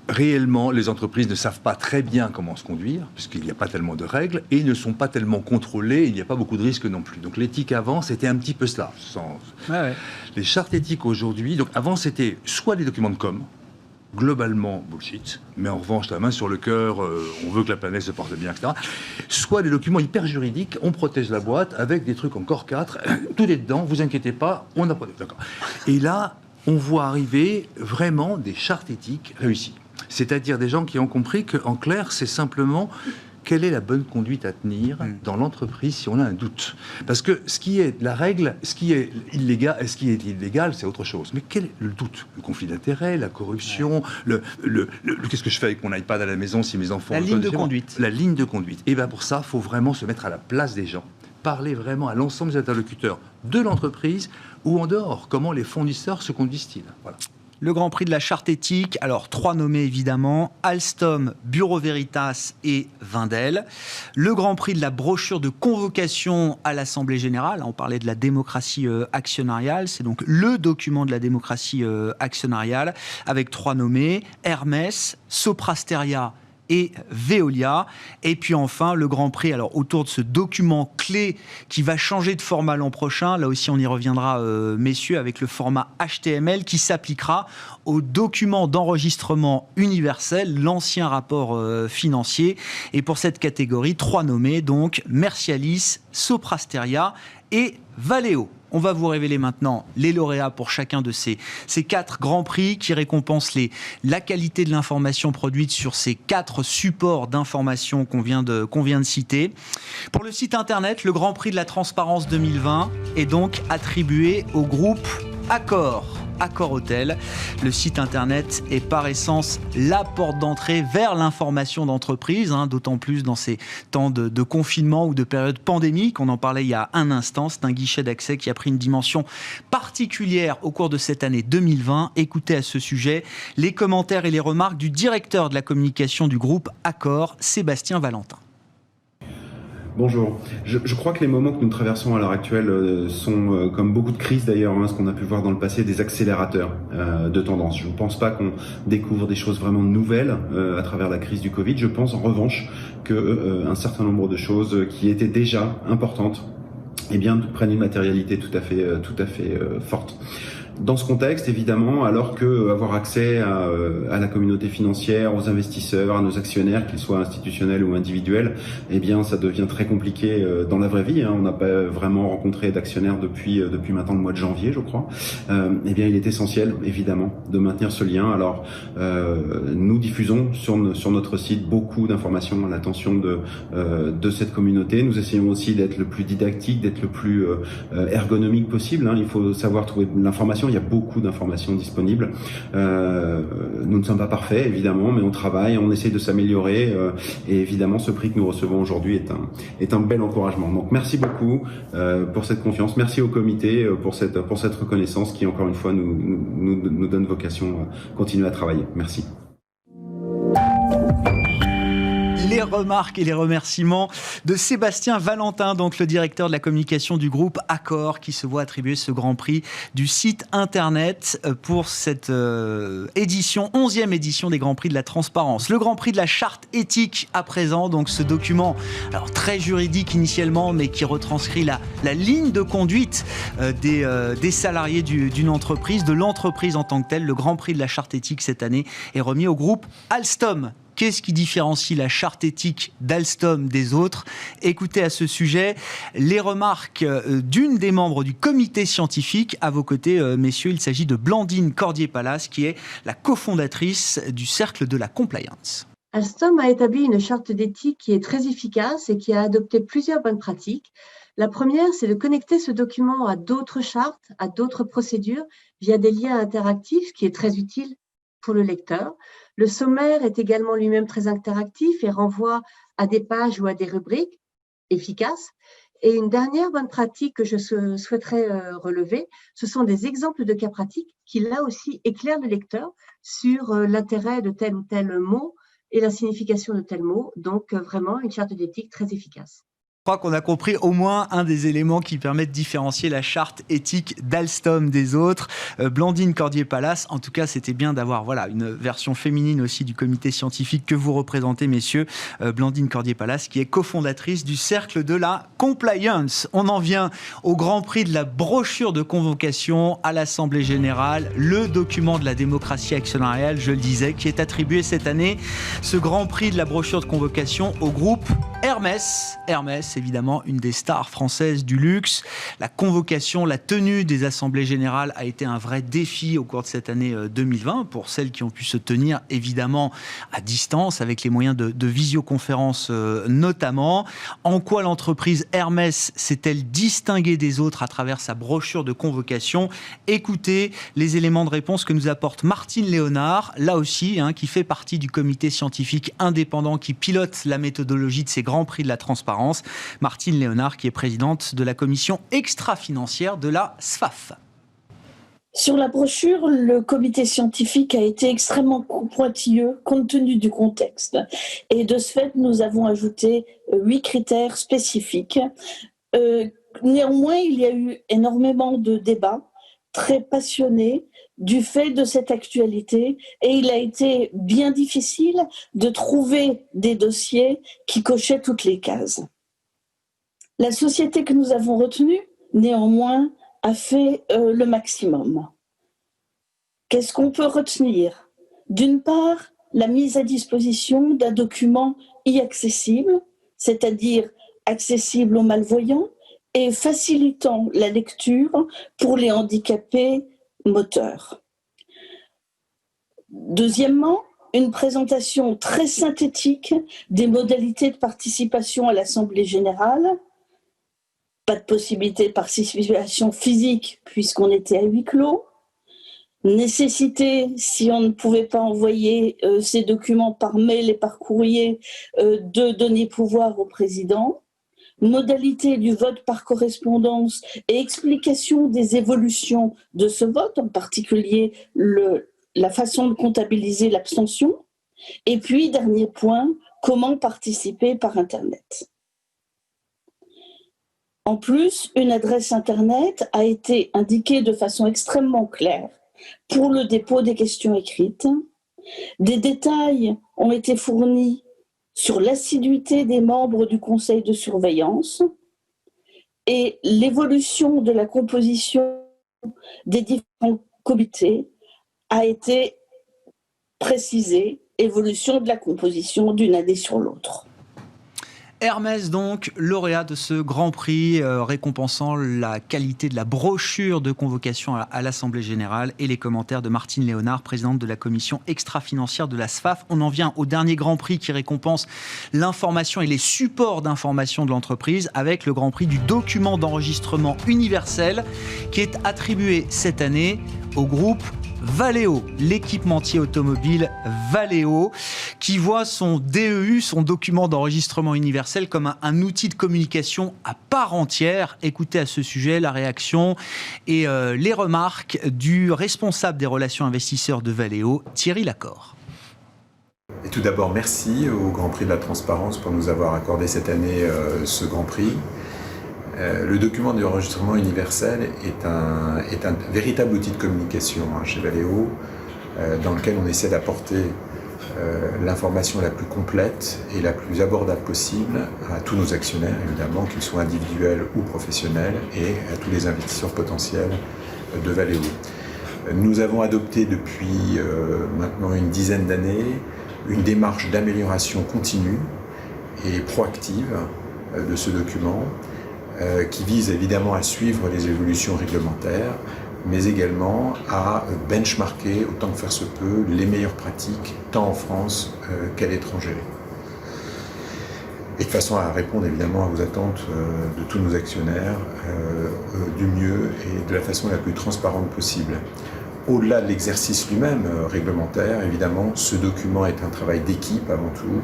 réellement, les entreprises ne savent pas très bien comment se conduire, puisqu'il n'y a pas tellement de règles, et ne sont pas tellement contrôlées, il n'y a pas beaucoup de risques non plus. Donc l'éthique avant, c'était un petit peu cela. Les chartes éthiques aujourd'hui, donc avant c'était soit des documents de com', globalement bullshit, mais en revanche, la main sur le cœur, on veut que la planète se porte bien, etc. Soit des documents hyper juridiques, on protège la boîte avec des trucs encore 4, tout est dedans, vous inquiétez pas, on n'a pas... D'accord. Et là, on voit arriver vraiment des chartes éthiques réussies. C'est-à-dire des gens qui ont compris qu'en clair, c'est simplement... Quelle est la bonne conduite à tenir dans l'entreprise si on a un doute? Parce que ce qui est la règle, ce qui est illégal, c'est autre chose. Mais quel est le doute? Le conflit d'intérêts, la corruption, qu'est-ce que je fais avec mon iPad à la maison si mes enfants... La ligne de conduite. La ligne de conduite. Et bien pour ça, il faut vraiment se mettre à la place des gens. Parler vraiment à l'ensemble des interlocuteurs de l'entreprise ou en dehors. Comment les fournisseurs se conduisent-ils? Voilà. Le Grand Prix de la charte éthique, alors 3 nommés évidemment, Alstom, Bureau Veritas et Wendel. Le Grand Prix de la brochure de convocation à l'Assemblée Générale, on parlait de la démocratie actionnariale, c'est donc le document de la démocratie actionnariale, avec 3 nommés, Hermès, Soprasteria et Veolia. Et puis enfin, le Grand Prix, alors autour de ce document clé qui va changer de format l'an prochain, là aussi on y reviendra, messieurs, avec le format HTML qui s'appliquera au document d'enregistrement universel, l'ancien rapport financier. Et pour cette catégorie, 3 nommés, donc Mercialis, Soprasteria et Valeo. On va vous révéler maintenant les lauréats pour chacun de ces 4 grands prix qui récompensent la qualité de l'information produite sur ces 4 supports d'information qu'on vient de citer. Pour le site internet, le Grand Prix de la transparence 2020 est donc attribué au groupe Accor. Accor Hôtel. Le site internet est par essence la porte d'entrée vers l'information d'entreprise, d'autant plus dans ces temps de confinement ou de période pandémique. On en parlait il y a un instant. C'est un guichet d'accès qui a pris une dimension particulière au cours de cette année 2020. Écoutez à ce sujet les commentaires et les remarques du directeur de la communication du groupe Accor, Sébastien Valentin. Bonjour. Je crois que les moments que nous traversons à l'heure actuelle sont, comme beaucoup de crises d'ailleurs, ce qu'on a pu voir dans le passé, des accélérateurs de tendance. Je ne pense pas qu'on découvre des choses vraiment nouvelles à travers la crise du Covid. Je pense en revanche qu'un certain nombre de choses qui étaient déjà importantes prennent une matérialité tout à fait forte. Dans ce contexte, évidemment, alors que avoir accès à la communauté financière, aux investisseurs, à nos actionnaires, qu'ils soient institutionnels ou individuels, ça devient très compliqué dans la vraie vie. On n'a pas vraiment rencontré d'actionnaires depuis maintenant le mois de janvier, je crois. Il est essentiel, évidemment, de maintenir ce lien. Alors, nous diffusons sur notre site beaucoup d'informations à l'attention de cette communauté. Nous essayons aussi d'être le plus didactique, d'être le plus ergonomique possible. Il faut savoir trouver l'information. Il y a beaucoup d'informations disponibles. Nous ne sommes pas parfaits, évidemment, mais on travaille, on essaie de s'améliorer. Et évidemment, ce prix que nous recevons aujourd'hui est un bel encouragement. Donc, merci beaucoup pour cette confiance. Merci au comité pour cette reconnaissance qui, encore une fois, nous donne vocation à continuer à travailler. Merci. Les remarques et les remerciements de Sébastien Valentin, donc le directeur de la communication du groupe Accor, qui se voit attribuer ce Grand Prix du site internet pour cette édition, 11e édition des Grands Prix de la transparence. Le Grand Prix de la charte éthique à présent, donc ce document, alors très juridique initialement, mais qui retranscrit la ligne de conduite des salariés d'une entreprise, de l'entreprise en tant que telle. Le Grand Prix de la charte éthique cette année est remis au groupe Alstom. Qu'est-ce qui différencie la charte éthique d'Alstom des autres? Écoutez à ce sujet les remarques d'une des membres du comité scientifique. À vos côtés, messieurs, il s'agit de Blandine Cordier-Pallas, qui est la cofondatrice du Cercle de la Compliance. Alstom a établi une charte d'éthique qui est très efficace et qui a adopté plusieurs bonnes pratiques. La première, c'est de connecter ce document à d'autres chartes, à d'autres procédures, via des liens interactifs, qui est très utile pour le lecteur. Le sommaire est également lui-même très interactif et renvoie à des pages ou à des rubriques efficaces. Et une dernière bonne pratique que je souhaiterais relever, ce sont des exemples de cas pratiques qui, là aussi, éclairent le lecteur sur l'intérêt de tel ou tel mot et la signification de tel mot. Donc, vraiment, une charte d'éthique très efficace. Je crois qu'on a compris au moins un des éléments qui permettent de différencier la charte éthique d'Alstom des autres. Blandine Cordier-Pallas, en tout cas, c'était bien d'avoir une version féminine aussi du comité scientifique que vous représentez, messieurs. Blandine Cordier-Pallas, qui est cofondatrice du Cercle de la Compliance. On en vient au Grand Prix de la brochure de convocation à l'Assemblée Générale, le document de la démocratie actionnariale, je le disais, qui est attribué cette année, ce Grand Prix de la brochure de convocation au groupe Hermès. Hermès, évidemment, une des stars françaises du luxe. La convocation, la tenue des assemblées générales a été un vrai défi au cours de cette année 2020, pour celles qui ont pu se tenir, évidemment, à distance, avec les moyens de visioconférence notamment. En quoi l'entreprise Hermès s'est-elle distinguée des autres à travers sa brochure de convocation? Écoutez les éléments de réponse que nous apporte Martine Léonard, là aussi, qui fait partie du comité scientifique indépendant qui pilote la méthodologie de ces Grands Prix de la transparence. Martine Léonard, qui est présidente de la commission extra-financière de la SFAF. Sur la brochure, le comité scientifique a été extrêmement pointilleux compte tenu du contexte. Et de ce fait, nous avons ajouté 8 critères spécifiques. Néanmoins, il y a eu énormément de débats très passionnés du fait de cette actualité, et il a été bien difficile de trouver des dossiers qui cochaient toutes les cases. La société que nous avons retenue, néanmoins, a fait le maximum. Qu'est-ce qu'on peut retenir? D'une part, la mise à disposition d'un document e-accessible, c'est-à-dire accessible aux malvoyants et facilitant la lecture pour les handicapés moteurs. Deuxièmement, une présentation très synthétique des modalités de participation à l'Assemblée générale. Pas de possibilité de participation physique puisqu'on était à huis clos. Nécessité, si on ne pouvait pas envoyer ces documents par mail et par courrier, de donner pouvoir au président. Modalité du vote par correspondance et explication des évolutions de ce vote, en particulier la façon de comptabiliser l'abstention. Et puis, dernier point, comment participer par Internet. En plus, une adresse Internet a été indiquée de façon extrêmement claire pour le dépôt des questions écrites. Des détails ont été fournis sur l'assiduité des membres du conseil de surveillance et l'évolution de la composition des différents comités a été précisée, évolution de la composition d'une année sur l'autre. Hermès, donc, lauréat de ce Grand Prix, récompensant la qualité de la brochure de convocation à l'Assemblée Générale, et les commentaires de Martine Léonard, présidente de la commission extra-financière de la SFAF. On en vient au dernier Grand Prix qui récompense l'information et les supports d'information de l'entreprise, avec le Grand Prix du document d'enregistrement universel, qui est attribué cette année au groupe Valeo, l'équipementier automobile Valeo, qui voit son DEU, son document d'enregistrement universel, comme un outil de communication à part entière. Écoutez à ce sujet la réaction et les remarques du responsable des relations investisseurs de Valeo, Thierry Lacor. Et tout d'abord, merci au Grand Prix de la Transparence pour nous avoir accordé cette année ce Grand Prix. Le document d'enregistrement universel est un véritable outil de communication chez Valeo, dans lequel on essaie d'apporter l'information la plus complète et la plus abordable possible à tous nos actionnaires, évidemment, qu'ils soient individuels ou professionnels, et à tous les investisseurs potentiels de Valeo. Nous avons adopté depuis maintenant une dizaine d'années une démarche d'amélioration continue et proactive de ce document, qui vise évidemment à suivre les évolutions réglementaires, mais également à benchmarker, autant que faire se peut, les meilleures pratiques, tant en France qu'à l'étranger. Et de façon à répondre évidemment à vos attentes de tous nos actionnaires du mieux et de la façon la plus transparente possible. Au-delà de l'exercice lui-même réglementaire, évidemment, ce document est un travail d'équipe avant tout.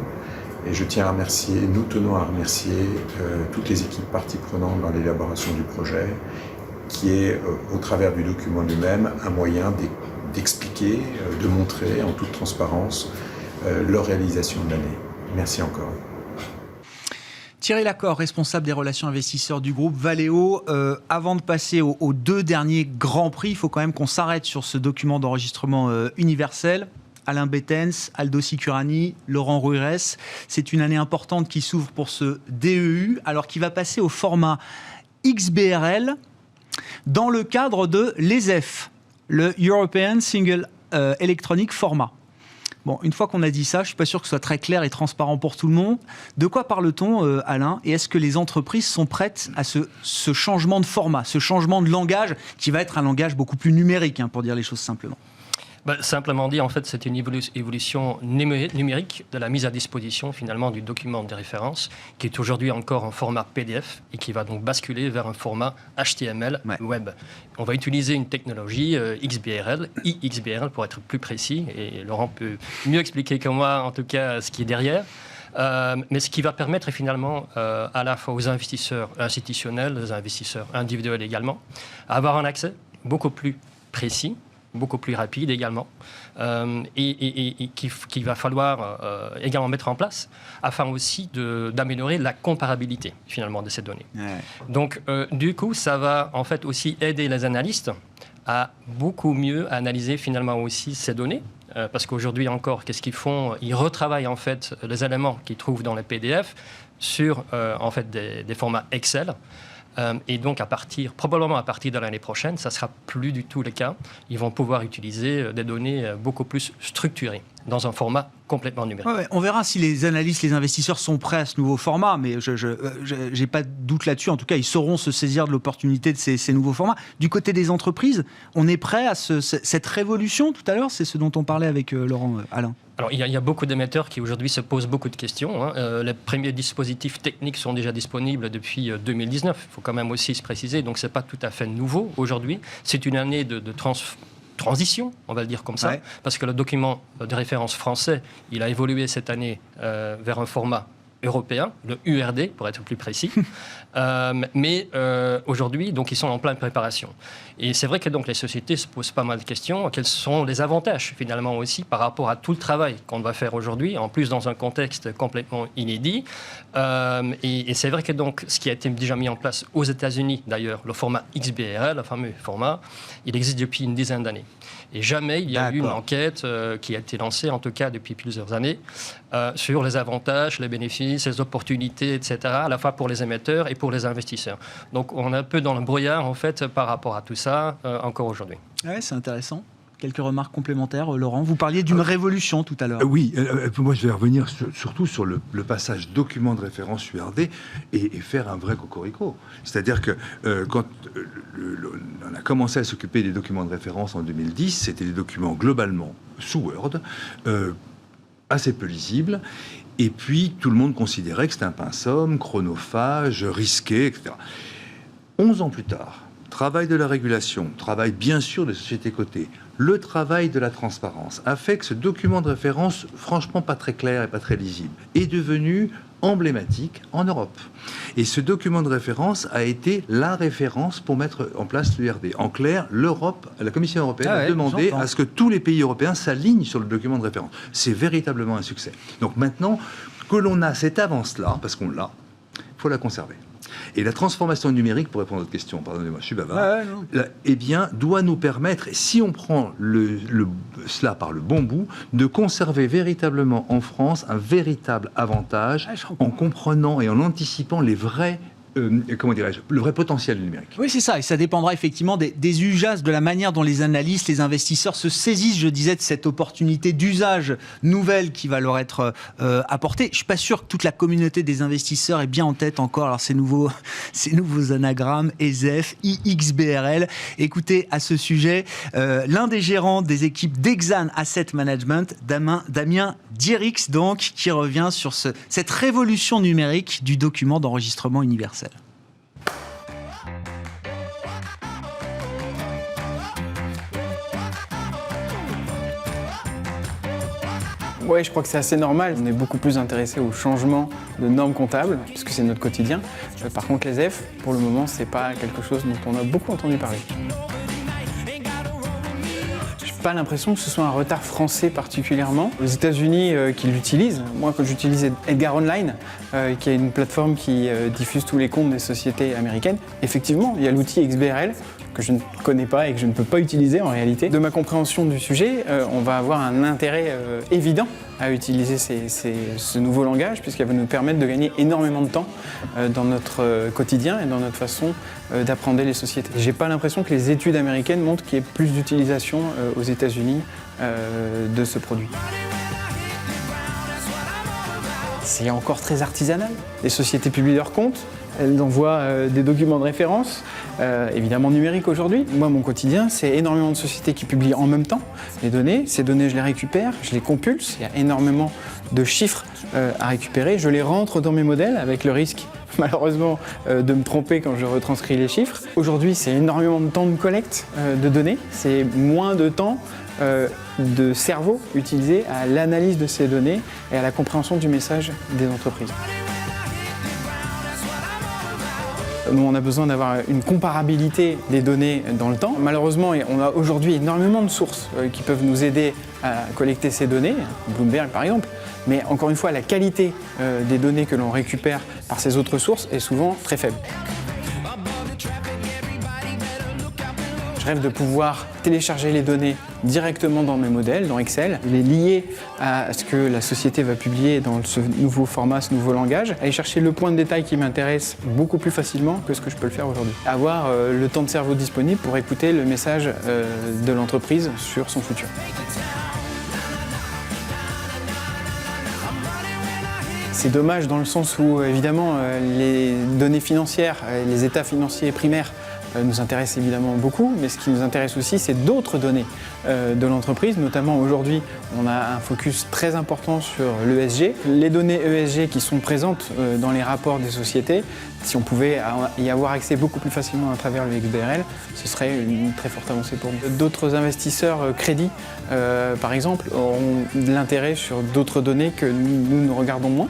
Et je tiens à remercier, nous tenons à remercier toutes les équipes parties prenantes dans l'élaboration du projet, qui est, au travers du document lui-même, un moyen d'expliquer, de montrer en toute transparence leur réalisation de l'année. Merci encore. Thierry Lacor, responsable des relations investisseurs du groupe Valeo. Avant de passer aux deux derniers grands prix, il faut quand même qu'on s'arrête sur ce document d'enregistrement universel. Alain Bettens, Aldo Sicurani, Laurent Ruires. C'est une année importante qui s'ouvre pour ce DEU, alors qu'il va passer au format XBRL dans le cadre de l'ESEF, le European Single Electronic Format. Bon, une fois qu'on a dit ça, je ne suis pas sûr que ce soit très clair et transparent pour tout le monde. De quoi parle-t-on, Alain ? Et est-ce que les entreprises sont prêtes à ce changement de format, ce changement de langage, qui va être un langage beaucoup plus numérique, pour dire les choses simplement ? Simplement dit, en fait, c'est une évolution numérique de la mise à disposition, finalement, du document de référence, qui est aujourd'hui encore en format PDF et qui va donc basculer vers un format HTML web. On va utiliser une technologie XBRL, iXBRL pour être plus précis, et Laurent peut mieux expliquer que moi, en tout cas, ce qui est derrière. Mais ce qui va permettre finalement à la fois aux investisseurs institutionnels, aux investisseurs individuels également, à avoir un accès beaucoup plus précis, beaucoup plus rapide également, et qu'il va falloir également mettre en place afin aussi d'améliorer la comparabilité finalement de ces données. Ouais. Donc du coup, ça va en fait aussi aider les analystes à beaucoup mieux analyser finalement aussi ces données, parce qu'aujourd'hui encore, qu'est-ce qu'ils font ? Ils retravaillent en fait les éléments qu'ils trouvent dans les PDF sur en fait des formats Excel. Et donc, probablement à partir de l'année prochaine, ça ne sera plus du tout le cas. Ils vont pouvoir utiliser des données beaucoup plus structurées, dans un format complètement numérique. Ouais, on verra si les analystes, les investisseurs sont prêts à ce nouveau format, mais je n'ai pas de doute là-dessus. En tout cas, ils sauront se saisir de l'opportunité de ces nouveaux formats. Du côté des entreprises, on est prêt à cette révolution tout à l'heure ? C'est ce dont on parlait avec Laurent, Alain. Alors, il y a beaucoup d'émetteurs qui aujourd'hui se posent beaucoup de questions. Les premiers dispositifs techniques sont déjà disponibles depuis 2019. Il faut quand même aussi se préciser. Donc, ce n'est pas tout à fait nouveau aujourd'hui. C'est une année de transition, on va le dire comme ça, parce que le document de référence français, il a évolué cette année vers un format européen, le URD pour être plus précis, mais aujourd'hui, donc ils sont en pleine préparation. Et c'est vrai que donc les sociétés se posent pas mal de questions. Quels sont les avantages finalement aussi par rapport à tout le travail qu'on va faire aujourd'hui, en plus dans un contexte complètement inédit. Et c'est vrai que donc ce qui a été déjà mis en place aux États-Unis, d'ailleurs, le format XBRL, le fameux format, il existe depuis une dizaine d'années. Et jamais il y a eu une enquête qui a été lancée, en tout cas depuis plusieurs années, sur les avantages, les bénéfices, les opportunités, etc., à la fois pour les émetteurs et pour les investisseurs. Donc on est un peu dans le brouillard, en fait, par rapport à tout ça, encore aujourd'hui. Ouais, c'est intéressant. Quelques remarques complémentaires, Laurent. Vous parliez d'une révolution tout à l'heure. Oui, moi je vais revenir surtout sur le passage document de référence URD et faire un vrai cocorico. C'est-à-dire que quand on a commencé à s'occuper des documents de référence en 2010, c'était des documents globalement sous Word, assez peu lisibles, et puis tout le monde considérait que c'était un pince-homme, chronophage, risqué, etc. 11 ans plus tard, travail de la régulation, travail bien sûr des sociétés cotées, le travail de la transparence a fait que ce document de référence, franchement pas très clair et pas très lisible, est devenu emblématique en Europe. Et ce document de référence a été la référence pour mettre en place l'URD. En clair, l'Europe, la Commission européenne a demandé à ce que tous les pays européens s'alignent sur le document de référence. C'est véritablement un succès. Donc maintenant que l'on a cette avance-là, parce qu'on l'a, il faut la conserver. Et la transformation numérique, pour répondre à votre question, pardonnez-moi, je suis bavard, eh bien, doit nous permettre, si on prend cela par le bon bout, de conserver véritablement en France un véritable avantage en comprenant et en anticipant les vrais le vrai potentiel du numérique. Oui, c'est ça. Et ça dépendra effectivement des usages, de la manière dont les analystes, les investisseurs se saisissent, je disais, de cette opportunité d'usage nouvelle qui va leur être apportée. Je ne suis pas sûr que toute la communauté des investisseurs ait bien en tête encore alors ces nouveaux anagrammes, ESEF, IXBRL. Écoutez, à ce sujet, l'un des gérants des équipes d'Exane Asset Management, Damien Dierix, donc, qui revient sur cette révolution numérique du document d'enregistrement universel. Oui, je crois que c'est assez normal. On est beaucoup plus intéressé au changement de normes comptables, puisque c'est notre quotidien. Par contre, les F, pour le moment, c'est pas quelque chose dont on a beaucoup entendu parler. J'ai pas l'impression que ce soit un retard français particulièrement. Aux États-Unis, qui l'utilisent. Moi, quand j'utilise Edgar Online, qui est une plateforme qui diffuse tous les comptes des sociétés américaines, effectivement, il y a l'outil XBRL que je ne connais pas et que je ne peux pas utiliser en réalité. De ma compréhension du sujet, on va avoir un intérêt évident à utiliser ce nouveau langage, puisqu'il va nous permettre de gagner énormément de temps dans notre quotidien et dans notre façon d'apprendre les sociétés. J'ai pas l'impression que les études américaines montrent qu'il y ait plus d'utilisation aux États-Unis de ce produit. C'est encore très artisanal. Les sociétés publient leurs comptes, elles envoient des documents de référence, évidemment numériques aujourd'hui. Moi, mon quotidien, c'est énormément de sociétés qui publient en même temps les données. Ces données, je les récupère, je les compulse. Il y a énormément de chiffres à récupérer. Je les rentre dans mes modèles avec le risque, malheureusement, de me tromper quand je retranscris les chiffres. Aujourd'hui, c'est énormément de temps de collecte de données. C'est moins de temps de cerveau utilisé à l'analyse de ces données et à la compréhension du message des entreprises. Nous, on a besoin d'avoir une comparabilité des données dans le temps. Malheureusement, on a aujourd'hui énormément de sources qui peuvent nous aider à collecter ces données, Bloomberg par exemple, mais encore une fois, la qualité des données que l'on récupère par ces autres sources est souvent très faible. Je rêve de pouvoir télécharger les données directement dans mes modèles, dans Excel, les lier à ce que la société va publier dans ce nouveau format, ce nouveau langage, aller chercher le point de détail qui m'intéresse beaucoup plus facilement que ce que je peux le faire aujourd'hui. Avoir le temps de cerveau disponible pour écouter le message de l'entreprise sur son futur. C'est dommage dans le sens où, évidemment, les données financières, les états financiers primaires nous intéresse évidemment beaucoup, mais ce qui nous intéresse aussi, c'est d'autres données de l'entreprise. Notamment aujourd'hui, on a un focus très important sur l'ESG. Les données ESG qui sont présentes dans les rapports des sociétés, si on pouvait y avoir accès beaucoup plus facilement à travers le XBRL, ce serait une très forte avancée pour nous. D'autres investisseurs crédits, par exemple, auront de l'intérêt sur d'autres données que nous regardons moins.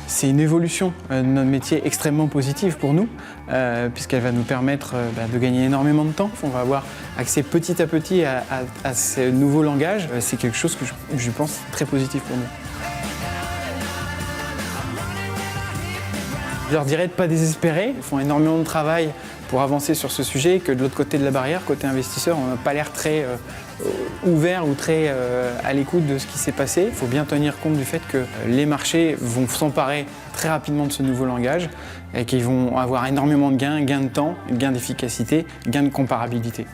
C'est une évolution de notre métier extrêmement positive pour nous, puisqu'elle va nous permettre de gagner énormément de temps. On va avoir accès petit à petit à ce nouveau langage. C'est quelque chose que je pense très positif pour nous. Je leur dirais de ne pas désespérer. Ils font énormément de travail pour avancer sur ce sujet, que de l'autre côté de la barrière, côté investisseur, on n'a pas l'air très ouvert ou très à l'écoute de ce qui s'est passé. Il faut bien tenir compte du fait que les marchés vont s'emparer très rapidement de ce nouveau langage et qu'ils vont avoir énormément de gains, gains de temps, gains d'efficacité, gains de comparabilité.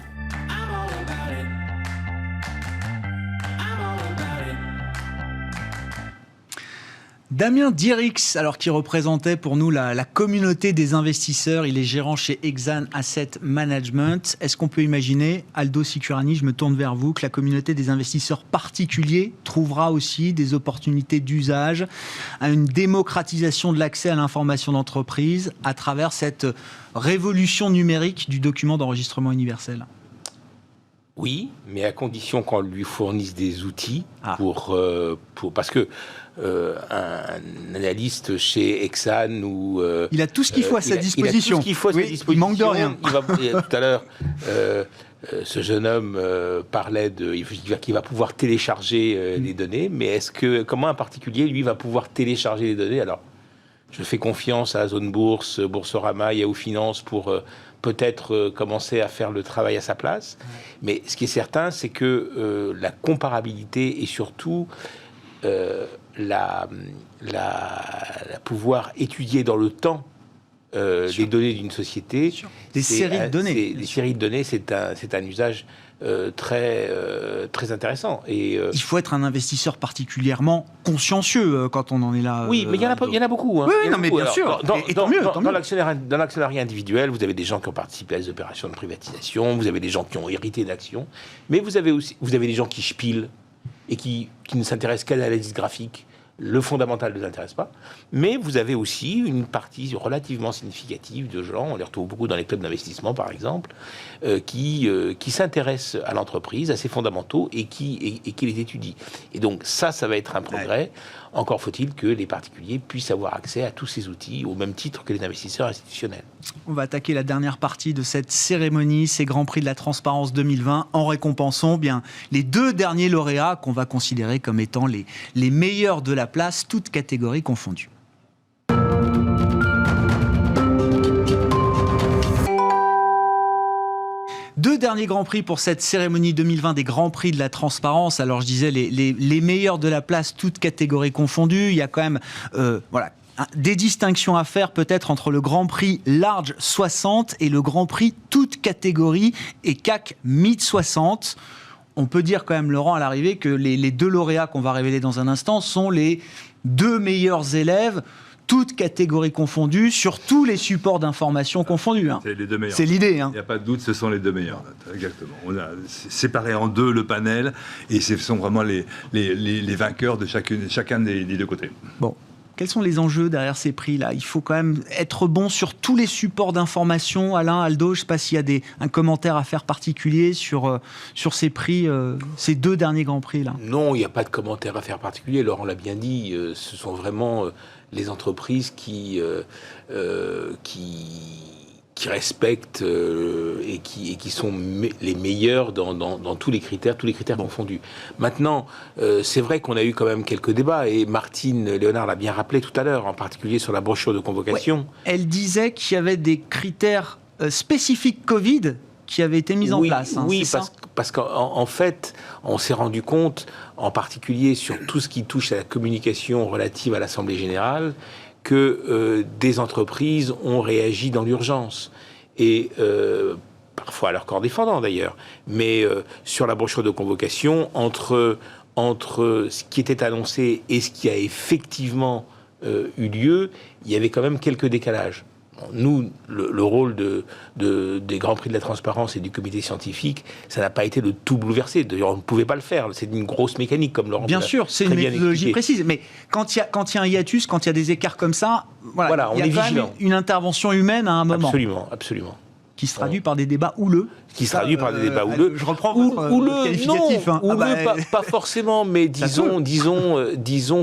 Damien Dirix, alors qui représentait pour nous la communauté des investisseurs, il est gérant chez Exane Asset Management. Est-ce qu'on peut imaginer, Aldo Sicurani, je me tourne vers vous, que la communauté des investisseurs particuliers trouvera aussi des opportunités d'usage, à une démocratisation de l'accès à l'information d'entreprise à travers cette révolution numérique du document d'enregistrement universel? Oui, mais à condition qu'on lui fournisse des outils parce que un analyste chez Exane ou il a tout ce qu'il faut à sa disposition. Il a tout ce qu'il faut à sa disposition. Il manque de rien. Tout à l'heure, ce jeune homme parlait qu'il va pouvoir télécharger les données, mais comment un particulier lui va pouvoir télécharger les données? Alors, je fais confiance à Zone Bourse, Boursorama, Yahoo Finance pour peut-être commencer à faire le travail à sa place. Mais ce qui est certain, c'est que la comparabilité et surtout la pouvoir étudier dans le temps les données d'une société. Des séries de données. Les séries de données, c'est un usage très intéressant. Et, il faut être un investisseur particulièrement consciencieux quand on en est là. Oui, mais il y en a beaucoup. Hein. Oui, non, mais bien sûr. Tant mieux. Dans l'actionnariat individuel, vous avez des gens qui ont participé à des opérations de privatisation, vous avez des gens qui ont hérité d'actions, mais vous avez des gens qui spilent et qui ne s'intéressent qu'à l'analyse graphique. Le fondamental ne les intéresse pas, mais vous avez aussi une partie relativement significative de gens, on les retrouve beaucoup dans les clubs d'investissement par exemple, qui s'intéressent à l'entreprise, à ses fondamentaux et qui les étudient. Et donc ça va être un progrès. Encore faut-il que les particuliers puissent avoir accès à tous ces outils au même titre que les investisseurs institutionnels. On va attaquer la dernière partie de cette cérémonie, ces Grands Prix de la Transparence 2020, en récompensant les 2 derniers lauréats qu'on va considérer comme étant les meilleurs de la place, toutes catégories confondues. Deux derniers Grands Prix pour cette cérémonie 2020 des Grands Prix de la Transparence. Alors je disais les meilleurs de la place, toutes catégories confondues. Il y a quand même des distinctions à faire peut-être entre le Grand Prix Large 60 et le Grand Prix toutes catégories et CAC Mid 60. On peut dire quand même, Laurent, à l'arrivée, que les 2 lauréats qu'on va révéler dans un instant sont les 2 meilleurs élèves, toutes catégories confondues, sur tous les supports d'information confondus. Hein. C'est les 2 meilleurs. C'est l'idée. Hein. Il n'y a pas de doute, ce sont les 2 meilleurs. Exactement. On a séparé en 2 le panel, et ce sont vraiment les vainqueurs de chacun des 2 côtés. Bon. Quels sont les enjeux derrière ces prix-là? Il faut quand même être bon sur tous les supports d'information. Alain, Aldo, je ne sais pas s'il y a un commentaire à faire particulier sur ces prix, ces 2 derniers Grands Prix-là. Non, il n'y a pas de commentaire à faire particulier. Laurent l'a bien dit, ce sont vraiment les entreprises qui respectent et qui sont les meilleurs dans tous les critères confondus. Maintenant, c'est vrai qu'on a eu quand même quelques débats, et Martine Léonard l'a bien rappelé tout à l'heure, en particulier sur la brochure de convocation. Ouais. Elle disait qu'il y avait des critères spécifiques Covid qui avaient été mis en place. Hein, oui, parce qu'en fait, on s'est rendu compte, en particulier sur tout ce qui touche à la communication relative à l'Assemblée Générale, que des entreprises ont réagi dans l'urgence. Et parfois à leur corps défendant d'ailleurs. Mais sur la brochure de convocation, entre ce qui était annoncé et ce qui a effectivement eu lieu, il y avait quand même quelques décalages. Nous, le rôle des Grands Prix de la Transparence et du comité scientifique, ça n'a pas été de tout bouleverser. D'ailleurs, on ne pouvait pas le faire. C'est une grosse mécanique, comme Laurent. Bien sûr, c'est une méthodologie précise. Mais quand il y a un hiatus, quand il y a des écarts comme ça, voilà, on est vigilant. Une intervention humaine à un moment. Absolument. Qui se traduit par des débats houleux. Je reprends votre qualificatif. Pas forcément, mais disons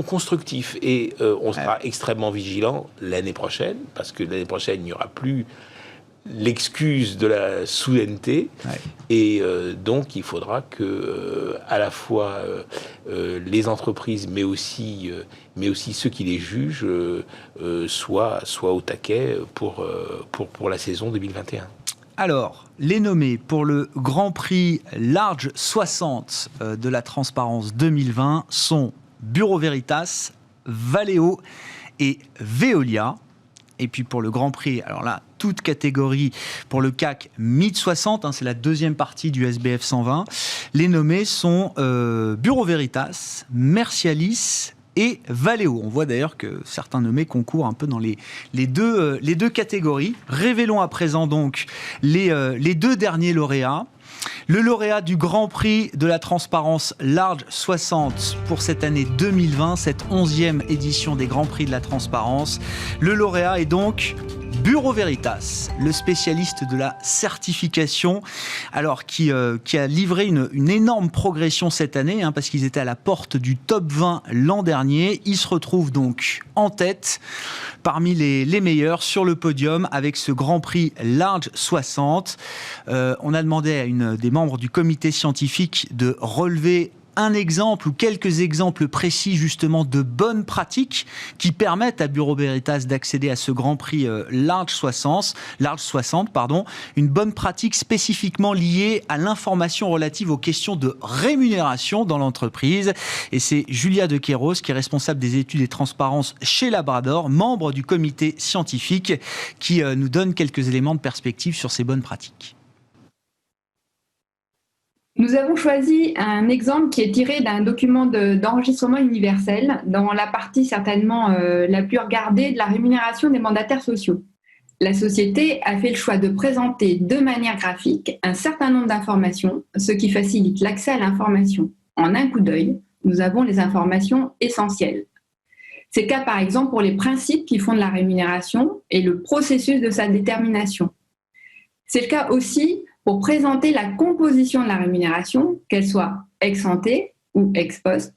constructif. Et on sera extrêmement vigilant l'année prochaine, parce que l'année prochaine, il n'y aura plus l'excuse de la soudaineté. Ouais. Et donc, il faudra que, à la fois les entreprises, mais aussi ceux qui les jugent, soient au taquet pour la saison 2021. Alors, les nommés pour le Grand Prix Large 60 de la Transparence 2020 sont Bureau Veritas, Valeo et Veolia. Et puis pour le Grand Prix, alors là, toute catégorie pour le CAC Mid 60, c'est la deuxième partie du SBF 120. Les nommés sont Bureau Veritas, Mercialis, et Valeo. On voit d'ailleurs que certains nommés concourent un peu dans les deux catégories. Révélons à présent donc les deux derniers lauréats. Le lauréat du Grand Prix de la transparence Large 60 pour cette année 2020, cette 11e édition des Grands Prix de la transparence. Le lauréat est donc Bureau Veritas, le spécialiste de la certification, alors qui a livré une énorme progression cette année, parce qu'ils étaient à la porte du top 20 l'an dernier. Ils se retrouvent donc en tête parmi les meilleurs sur le podium avec ce Grand Prix Large 60. On a demandé à des membres du comité scientifique de relever un exemple ou quelques exemples précis justement de bonnes pratiques qui permettent à Bureau Veritas d'accéder à ce Grand Prix Large 60, une bonne pratique spécifiquement liée à l'information relative aux questions de rémunération dans l'entreprise. Et c'est Julia De Queiroz qui est responsable des études et transparence chez Labrador, membre du comité scientifique, qui nous donne quelques éléments de perspective sur ces bonnes pratiques. Nous avons choisi un exemple qui est tiré d'un document d'enregistrement universel dans la partie certainement la plus regardée de la rémunération des mandataires sociaux. La société a fait le choix de présenter de manière graphique un certain nombre d'informations, ce qui facilite l'accès à l'information. En un coup d'œil, nous avons les informations essentielles. C'est le cas par exemple pour les principes qui fondent la rémunération et le processus de sa détermination. C'est le cas aussi pour présenter la composition de la rémunération, qu'elle soit ex ante ou ex post.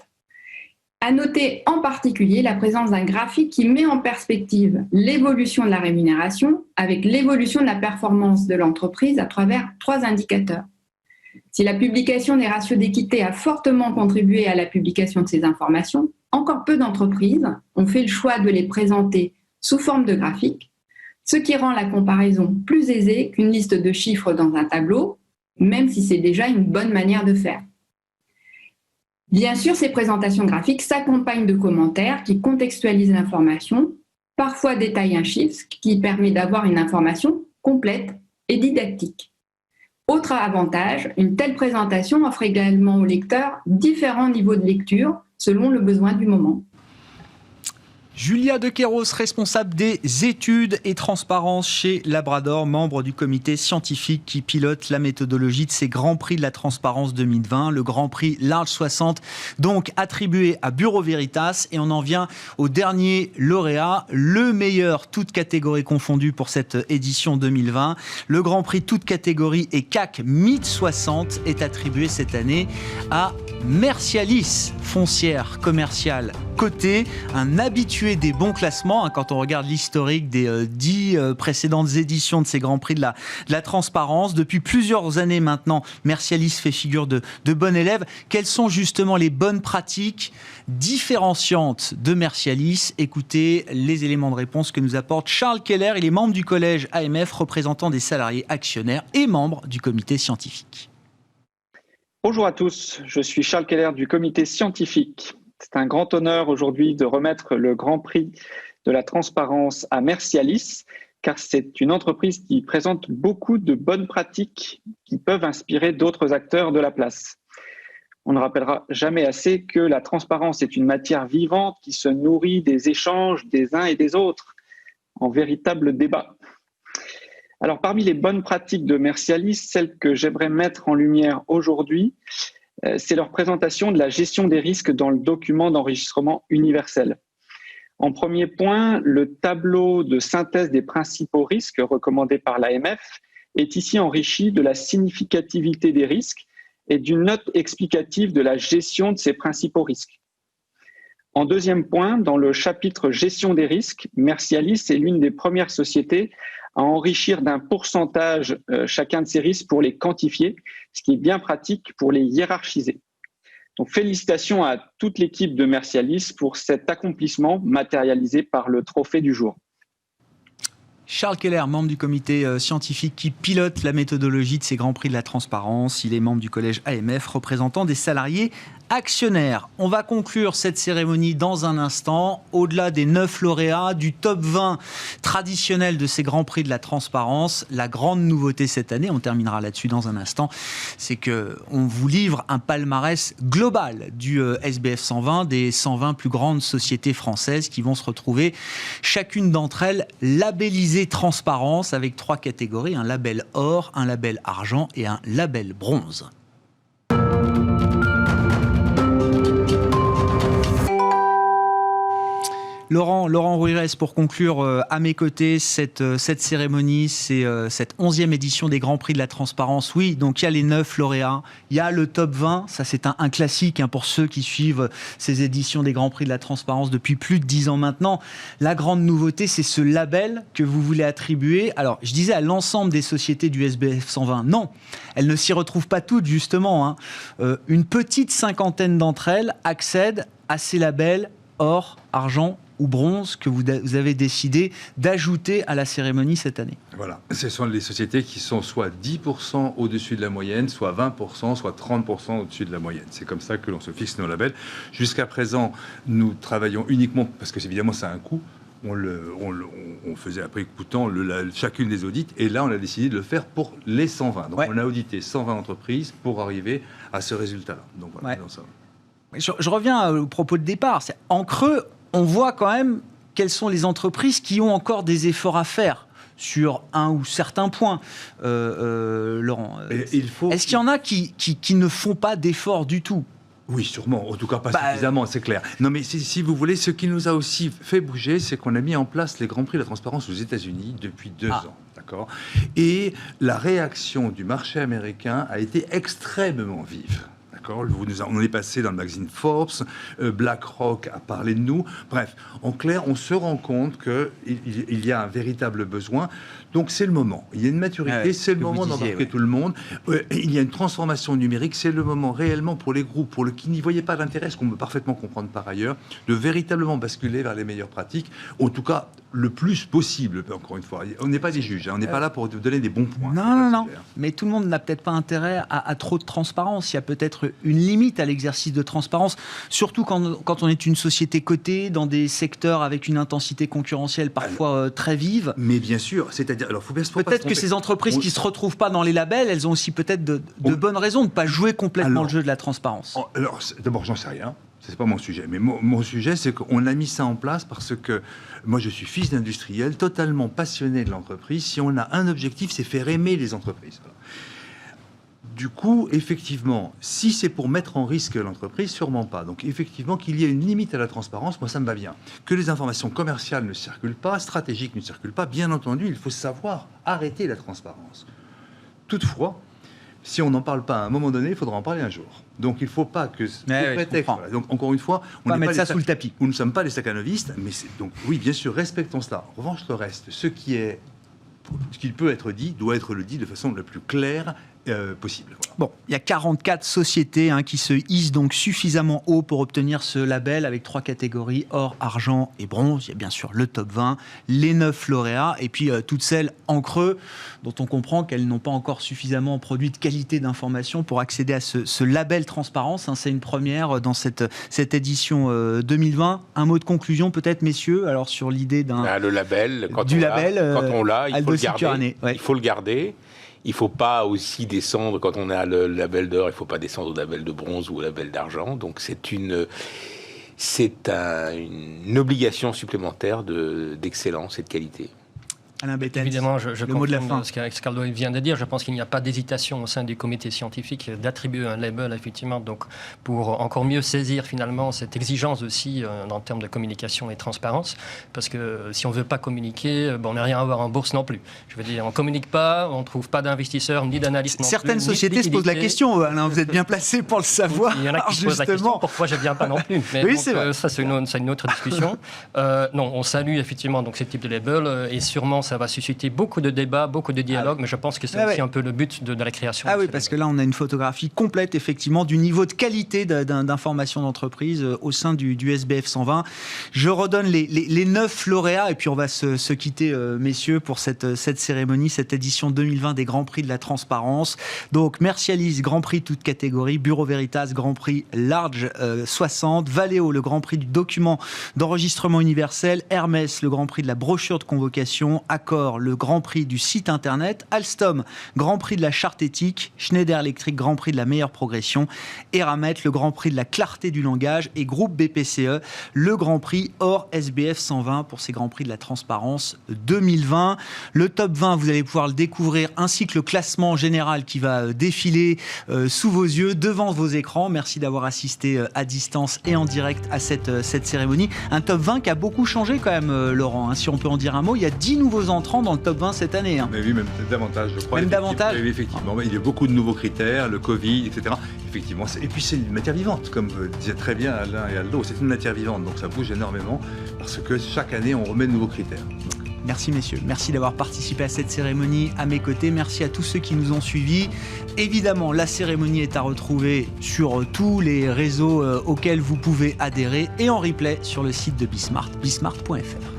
À noter en particulier la présence d'un graphique qui met en perspective l'évolution de la rémunération avec l'évolution de la performance de l'entreprise à travers 3 indicateurs. Si la publication des ratios d'équité a fortement contribué à la publication de ces informations, encore peu d'entreprises ont fait le choix de les présenter sous forme de graphique, ce qui rend la comparaison plus aisée qu'une liste de chiffres dans un tableau, même si c'est déjà une bonne manière de faire. Bien sûr, ces présentations graphiques s'accompagnent de commentaires qui contextualisent l'information, parfois détaillent un chiffre, ce qui permet d'avoir une information complète et didactique. Autre avantage, une telle présentation offre également au lecteur différents niveaux de lecture selon le besoin du moment. Julia De Queiroz, responsable des études et transparence chez Labrador, membre du comité scientifique qui pilote la méthodologie de ces Grands Prix de la transparence 2020, le Grand Prix Large 60, donc attribué à Bureau Veritas. Et on en vient au dernier lauréat, le meilleur, toutes catégories confondues pour cette édition 2020. Le Grand Prix toutes catégories et CAC Mid 60 est attribué cette année à Mercialis, foncière commerciale cotée, un habitué des bons classements, quand on regarde l'historique des 10 précédentes éditions de ces Grands Prix de la transparence. Depuis plusieurs années maintenant, Mercialis fait figure de bon élève. Quelles sont justement les bonnes pratiques différenciantes de Mercialis? Écoutez les éléments de réponse que nous apporte Charles Keller. Il est membre du collège AMF, représentant des salariés actionnaires et membre du comité scientifique. Bonjour à tous, je suis Charles Keller du comité scientifique. C'est un grand honneur aujourd'hui de remettre le Grand Prix de la transparence à Mercialis, car c'est une entreprise qui présente beaucoup de bonnes pratiques qui peuvent inspirer d'autres acteurs de la place. On ne rappellera jamais assez que la transparence est une matière vivante qui se nourrit des échanges des uns et des autres, en véritable débat. Alors, parmi les bonnes pratiques de Mercialis, celle que j'aimerais mettre en lumière aujourd'hui, c'est leur présentation de la gestion des risques dans le document d'enregistrement universel. En premier point, le tableau de synthèse des principaux risques recommandé par l'AMF est ici enrichi de la significativité des risques et d'une note explicative de la gestion de ces principaux risques. En deuxième point, dans le chapitre gestion des risques, Mercialis est l'une des premières sociétés à enrichir d'un pourcentage chacun de ces risques pour les quantifier, ce qui est bien pratique pour les hiérarchiser. Donc félicitations à toute l'équipe de Mercialis pour cet accomplissement matérialisé par le trophée du jour. Charles Keller, membre du comité scientifique qui pilote la méthodologie de ces Grands Prix de la transparence. Il est membre du collège AMF, représentant des salariés actionnaires. On va conclure cette cérémonie dans un instant. Au-delà des 9 lauréats, du top 20 traditionnel de ces grands prix de la transparence, la grande nouveauté cette année, on terminera là-dessus dans un instant, c'est qu'on vous livre un palmarès global du SBF 120, des 120 plus grandes sociétés françaises qui vont se retrouver, chacune d'entre elles labellisée transparence avec 3 catégories, un label or, un label argent et un label bronze. Laurent Rouirez, pour conclure à mes côtés cette cérémonie, c'est cette 11e édition des Grands Prix de la Transparence. Oui, donc il y a les 9 lauréats, il y a le top 20, ça c'est un classique pour ceux qui suivent ces éditions des Grands Prix de la Transparence depuis plus de 10 ans maintenant. La grande nouveauté, c'est ce label que vous voulez attribuer. Alors, je disais à l'ensemble des sociétés du SBF 120, non, elles ne s'y retrouvent pas toutes justement. Une petite cinquantaine d'entre elles accèdent à ces labels or, argent ou bronze que vous avez décidé d'ajouter à la cérémonie cette année. Voilà, ce sont les sociétés qui sont soit 10% au-dessus de la moyenne, soit 20%, soit 30% au-dessus de la moyenne. C'est comme ça que l'on se fixe nos labels. Jusqu'à présent, nous travaillons uniquement, parce que évidemment ça a un coût, on faisait après coup de temps chacune des audits, et là on a décidé de le faire pour les 120. Donc on a audité 120 entreprises pour arriver à ce résultat-là. Donc voilà, dans ça. Je reviens au propos de départ. En creux, on voit quand même quelles sont les entreprises qui ont encore des efforts à faire sur un ou certains points, Laurent. Est-ce qu'il y en a qui ne font pas d'efforts du tout ? Oui, sûrement. En tout cas, pas suffisamment, c'est clair. Non, mais si vous voulez, ce qui nous a aussi fait bouger, c'est qu'on a mis en place les Grands Prix de la Transparence aux États-Unis depuis 2 ans. D'accord ? Et la réaction du marché américain a été extrêmement vive. On est passé dans le magazine Forbes, BlackRock a parlé de nous. Bref, en clair, on se rend compte qu'il y a un véritable besoin. Donc c'est le moment. Il y a une maturité, c'est le moment d'embarquer tout le monde. Il y a une transformation numérique, c'est le moment réellement pour les groupes, pour qui n'y voyaient pas d'intérêt, ce qu'on peut parfaitement comprendre par ailleurs, de véritablement basculer vers les meilleures pratiques, en tout cas le plus possible, encore une fois. On n'est pas des juges, on n'est pas là pour vous donner des bons points. Non. Mais tout le monde n'a peut-être pas intérêt à trop de transparence. Il y a peut-être une limite à l'exercice de transparence, surtout quand on est une société cotée dans des secteurs avec une intensité concurrentielle parfois très vive. Mais bien sûr, c'est-à-dire... Alors, peut-être que ces entreprises qui ne se retrouvent pas dans les labels, elles ont aussi peut-être de bonnes raisons de ne pas jouer complètement le jeu de la transparence. Alors, d'abord, j'en sais rien. Ce n'est pas mon sujet. Mais mon sujet, c'est qu'on a mis ça en place parce que moi, je suis fils d'industriel, totalement passionné de l'entreprise. Si on a un objectif, c'est faire aimer les entreprises. Voilà. Du coup, effectivement, si c'est pour mettre en risque l'entreprise, sûrement pas. Donc, effectivement, qu'il y ait une limite à la transparence, moi, ça me va bien. Que les informations commerciales ne circulent pas, stratégiques ne circulent pas, bien entendu, il faut savoir arrêter la transparence. Toutefois, si on n'en parle pas à un moment donné, il faudra en parler un jour. Donc, il ne faut pas que... Voilà. Donc, encore une fois... On va mettre ça sous le tapis. Nous ne sommes pas les staccanovistes, mais donc, oui, bien sûr, respectons cela. En revanche, le reste, ce qui peut être dit, doit être dit de façon la plus claire possible. Voilà. Bon, il y a 44 sociétés qui se hissent donc suffisamment haut pour obtenir ce label avec 3 catégories, or, argent et bronze. Il y a bien sûr le top 20, les 9 lauréats, et puis toutes celles en creux dont on comprend qu'elles n'ont pas encore suffisamment produit de qualité d'information pour accéder à ce label transparence. C'est une première dans cette édition 2020. Un mot de conclusion peut-être, messieurs, alors sur l'idée le label, quand on l'a, il faut le garder. Il faut le garder. Il ne faut pas aussi descendre, quand on a le label d'or, il ne faut pas descendre au label de bronze ou au label d'argent. Donc c'est une obligation supplémentaire d'excellence et de qualité. Alain Bettens, évidemment, je confirme ce qu'Aldo vient de dire. Je pense qu'il n'y a pas d'hésitation au sein du comité scientifique d'attribuer un label, effectivement, donc pour encore mieux saisir finalement cette exigence aussi en termes de communication et de transparence. Parce que si on ne veut pas communiquer, on n'a rien à voir en bourse non plus. Je veux dire, on ne communique pas, on ne trouve pas d'investisseurs ni d'analystes non plus. Certaines sociétés se posent la question, Alain, vous êtes bien placé pour le savoir. Il y en a qui se posent la question, pourquoi je ne viens pas non plus. Mais oui, donc, c'est vrai. Ça, c'est une autre discussion. Non, on salue effectivement donc, ce type de label et sûrement ça va susciter beaucoup de débats, beaucoup de dialogues, mais je pense que c'est aussi un peu le but de la création. Ah oui, parce que là, on a une photographie complète, effectivement, du niveau de qualité d'information d'entreprise au sein du SBF 120. Je redonne les 9 lauréats, et puis on va se quitter, messieurs, pour cette cérémonie, cette édition 2020 des Grands Prix de la Transparence. Donc, Mercialis, Grand Prix toute catégorie, Bureau Veritas, Grand Prix Large 60, Valeo, le Grand Prix du document d'enregistrement universel, Hermès, le Grand Prix de la brochure de convocation, Accor, le Grand Prix du site internet, Alstom, Grand Prix de la charte éthique, Schneider Electric, Grand Prix de la meilleure progression, Eramet, le Grand Prix de la clarté du langage, et Groupe BPCE, le Grand Prix hors SBF 120 pour ces Grands Prix de la Transparence 2020. Le top 20, vous allez pouvoir le découvrir, ainsi que le classement général qui va défiler sous vos yeux, devant vos écrans. Merci d'avoir assisté à distance et en direct à cette cérémonie. Un top 20 qui a beaucoup changé quand même, Laurent, hein, si on peut en dire un mot. Il y a 10 nouveaux entrants dans le top 20 cette année. Hein. Mais oui, même davantage, je crois. Même davantage. Oui, effectivement. Il y a beaucoup de nouveaux critères, le Covid, etc. Effectivement. Et puis c'est une matière vivante, comme disait très bien Alain et Aldo. C'est une matière vivante, donc ça bouge énormément parce que chaque année, on remet de nouveaux critères. Merci messieurs, merci d'avoir participé à cette cérémonie à mes côtés, merci à tous ceux qui nous ont suivis. Évidemment, la cérémonie est à retrouver sur tous les réseaux auxquels vous pouvez adhérer et en replay sur le site de Bismart, bismart.fr.